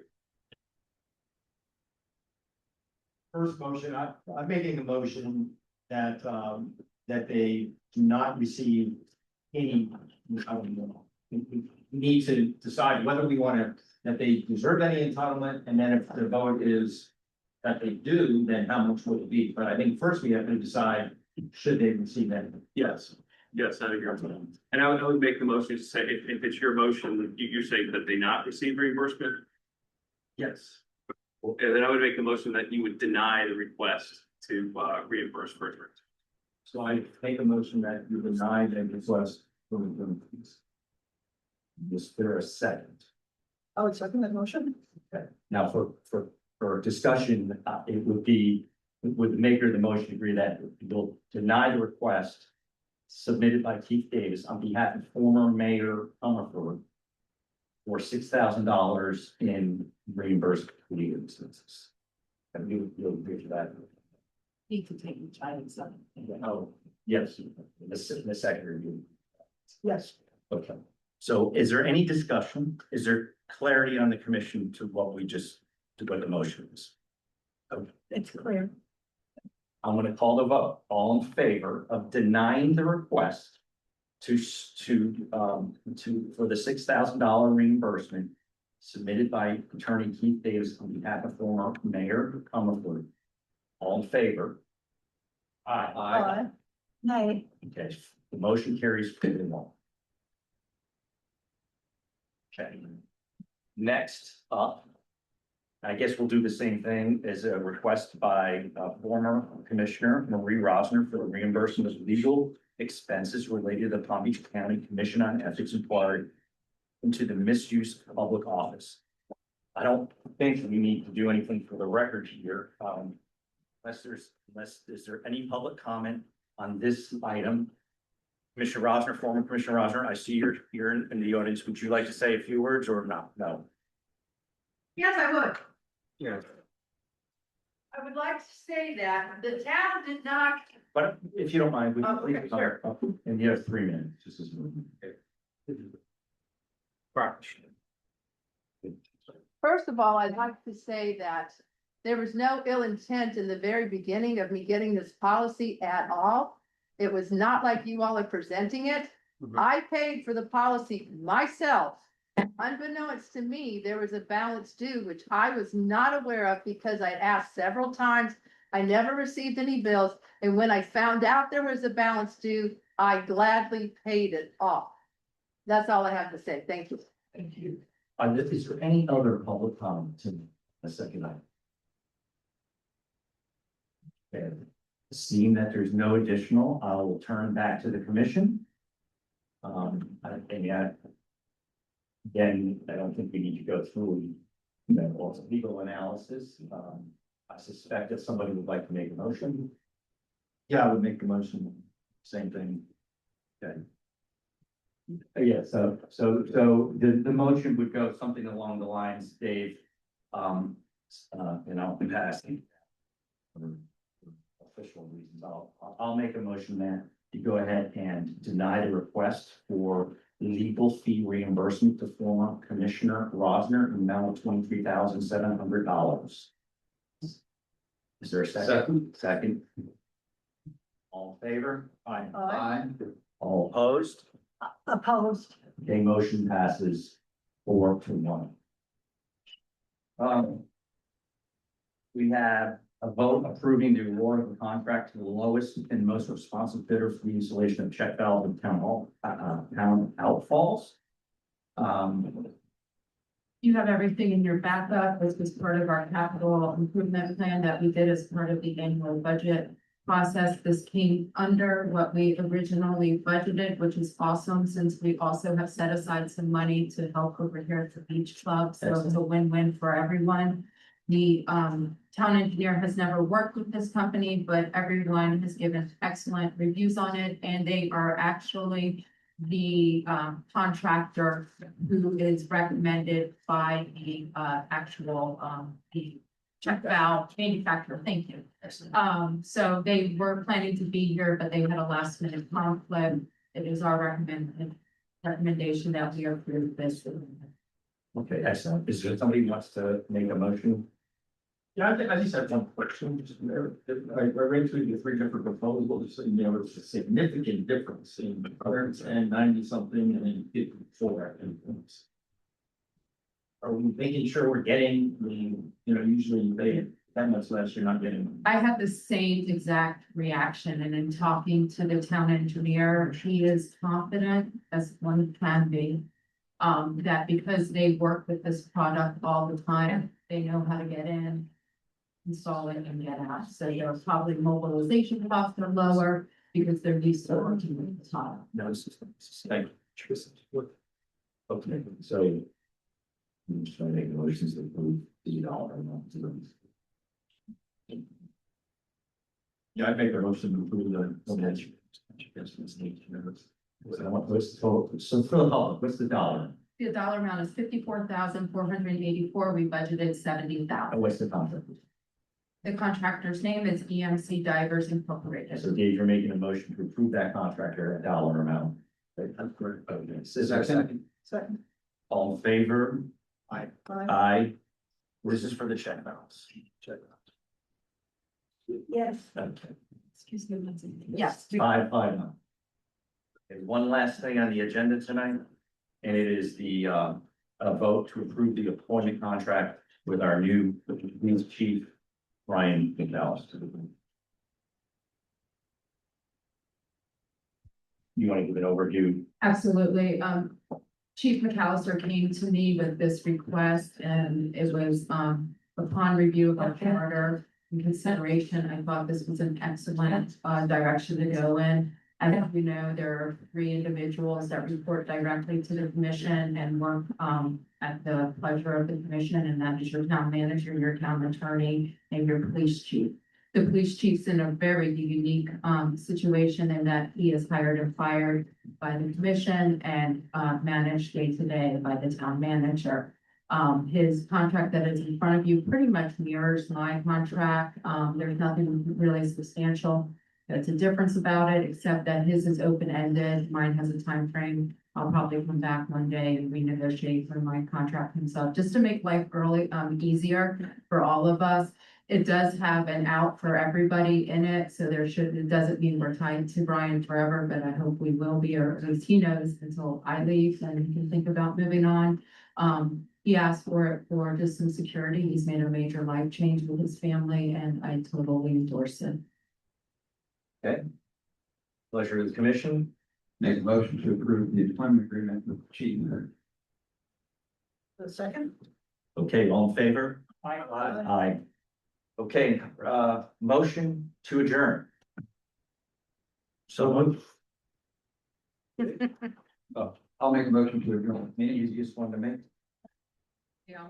[SPEAKER 17] First motion, I'm making a motion that, that they do not receive any, I don't know. We need to decide whether we want to, that they deserve any entitlement, and then if the vote is that they do, then how much will it be? But I think first we have to decide, should they receive any?
[SPEAKER 12] Yes, yes, I agree. And I would make the motion to say, if it's your motion, you're saying that they not receive reimbursement?
[SPEAKER 17] Yes.
[SPEAKER 12] And then I would make a motion that you would deny the request to reimburse for attorney.
[SPEAKER 17] So I make a motion that you deny the request for the fees.
[SPEAKER 4] Is there a second?
[SPEAKER 10] I would second that motion.
[SPEAKER 4] Okay. Now, for discussion, it would be, would the maker of the motion agree that you'll deny the request submitted by Keith Davis on behalf of former Mayor Comerford for $6,000 in reimbursement for legal expenses? And you'll agree to that?
[SPEAKER 5] Need to take each item, so.
[SPEAKER 4] Oh, yes, the second review.
[SPEAKER 10] Yes.
[SPEAKER 4] Okay, so is there any discussion? Is there clarity on the commission to what we just, to what the motion is? Okay,
[SPEAKER 5] It's clear.
[SPEAKER 4] I'm gonna call the vote. All in favor of denying the request for the $6,000 reimbursement submitted by attorney Keith Davis on behalf of former Mayor Comerford. All in favor? Aye.
[SPEAKER 5] Nay.
[SPEAKER 4] Okay, the motion carries 5-1. Okay. Next up, I guess we'll do the same thing as a request by former Commissioner Marie Rosner for reimbursement of legal expenses related to the Palm Beach County Commission on Ethics inquiry into the misuse of public office. I don't think we need to do anything for the record here. Is there any public comment on this item? Commissioner Rosner, former Commissioner Rosner, I see you're in the audience. Would you like to say a few words or not? No?
[SPEAKER 18] Yes, I would.
[SPEAKER 4] Yes.
[SPEAKER 18] I would like to say that the town did not,
[SPEAKER 4] But if you don't mind, we
[SPEAKER 18] Oh, okay,
[SPEAKER 4] can
[SPEAKER 18] sure.
[SPEAKER 4] and you have 3 minutes, just as.
[SPEAKER 18] first of all, I'd like to say that there was no ill intent in the very beginning of me getting this policy at all. It was not like you all are presenting it. I paid for the policy myself. Unbeknownst to me, there was a balance due, which I was not aware of because I asked several times. I never received any bills, and when I found out there was a balance due, I gladly paid it off. That's all I have to say. Thank you.
[SPEAKER 4] Thank you. Is there any other public comment to the second item? Okay. Seeing that there's no additional, I will turn back to the commission. Again, I don't think we need to go through, all the legal analysis. I suspect that somebody would like to make a motion.
[SPEAKER 17] Yeah, I would make the motion.
[SPEAKER 4] Same thing. Okay. Yeah, so the motion would go something along the lines, Dave, passing. For official reasons, I'll make a motion that you go ahead and deny the request for legal fee reimbursement to former Commissioner Rosner in the amount of $23,700. Is there a second? Second. All in favor? Aye.
[SPEAKER 5] Aye.
[SPEAKER 4] All opposed?
[SPEAKER 5] Opposed.
[SPEAKER 4] Okay, motion passes 4-1. We have a vote approving the award of the contract to the lowest and most responsive bidder for the installation of check valve in town hall, town outfalls.
[SPEAKER 8] You have everything in your backup. This was part of our capital improvement plan that we did as part of the annual budget process. This came under what we originally budgeted, which is awesome, since we also have set aside some money to help over here at the beach club. So it's a win-win for everyone. The town engineer has never worked with this company, but everyone has given excellent reviews on it, and they are actually the contractor who is recommended by the actual the check valve manufacturer. Thank you. So they were planning to be here, but they had a last minute conflict. It is our recommendation that we approve this.
[SPEAKER 4] Okay, excellent. Is there somebody who wants to make a motion?
[SPEAKER 17] Yeah, I just have one question. I read through the three different proposals, and there was a significant difference in the current and 90-something and 54. Are we making sure we're getting usually you pay that much less, you're not getting.
[SPEAKER 8] I had the same exact reaction, and in talking to the town engineer, he is confident, as one can be, that because they work with this product all the time, they know how to get in, install it, and get out. So there's probably mobilization costs are lower because they're used to working with the product.
[SPEAKER 4] No, thank you. Okay, so. I'm just trying to make motions to approve the dollar amount to them.
[SPEAKER 17] Yeah, I make a motion to approve the.
[SPEAKER 4] What's the dollar?
[SPEAKER 8] The dollar amount is 54,484. We budgeted 70,000.
[SPEAKER 4] What's the contract?
[SPEAKER 8] The contractor's name is EMC Divers Incorporated.
[SPEAKER 4] So Dave, you're making a motion to approve that contractor at dollar amount. Right, that's correct. Okay, is there a second?
[SPEAKER 10] Second.
[SPEAKER 4] All in favor?
[SPEAKER 10] Aye.
[SPEAKER 4] Aye.
[SPEAKER 7] This is for the check balance.
[SPEAKER 4] Check.
[SPEAKER 5] Yes.
[SPEAKER 4] Okay.
[SPEAKER 8] Excuse me. one second. Yes.
[SPEAKER 4] Five. Okay, one last thing on the agenda tonight, and it is the a vote to approve the employment contract with our new police chief, Ryan McAllister. You want to give an overview?
[SPEAKER 8] Absolutely. Chief McAllister came to me with this request, and it was upon review of our charter and consideration, I thought this was an excellent direction to go in. As you know, there are 3 individuals that report directly to the commission and work at the pleasure of the commission, and that is your town manager, your town attorney, and your police chief. The police chief's in a very unique situation in that he is hired and fired by the commission and managed day to day by the town manager. His contract that is in front of you pretty much mirrors my contract. There's nothing really substantial that's a difference about it, except that his is open-ended. Mine has a time frame. I'll probably come back one day and renegotiate for my contract himself, just to make life easier for all of us. It does have an out for everybody in it, so it doesn't mean we're tied to Brian forever, but I hope we will be, or at least he knows until I leave and he can think about moving on. He asked for it for just some security. He's made a major life change with his family, and I totally endorse it.
[SPEAKER 4] Okay. Pleasure of the commission.
[SPEAKER 9] Make a motion to approve the employment agreement with the chief.
[SPEAKER 10] The second.
[SPEAKER 4] Okay, all in favor?
[SPEAKER 10] Aye.
[SPEAKER 4] Aye. Okay, motion to adjourn. So moved.
[SPEAKER 9] I'll make a motion to adjourn.
[SPEAKER 4] You just wanted to make?
[SPEAKER 8] Yeah.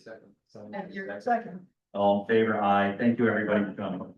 [SPEAKER 9] Second.
[SPEAKER 10] Second.
[SPEAKER 4] All in favor? Aye. Thank you, everybody, for coming.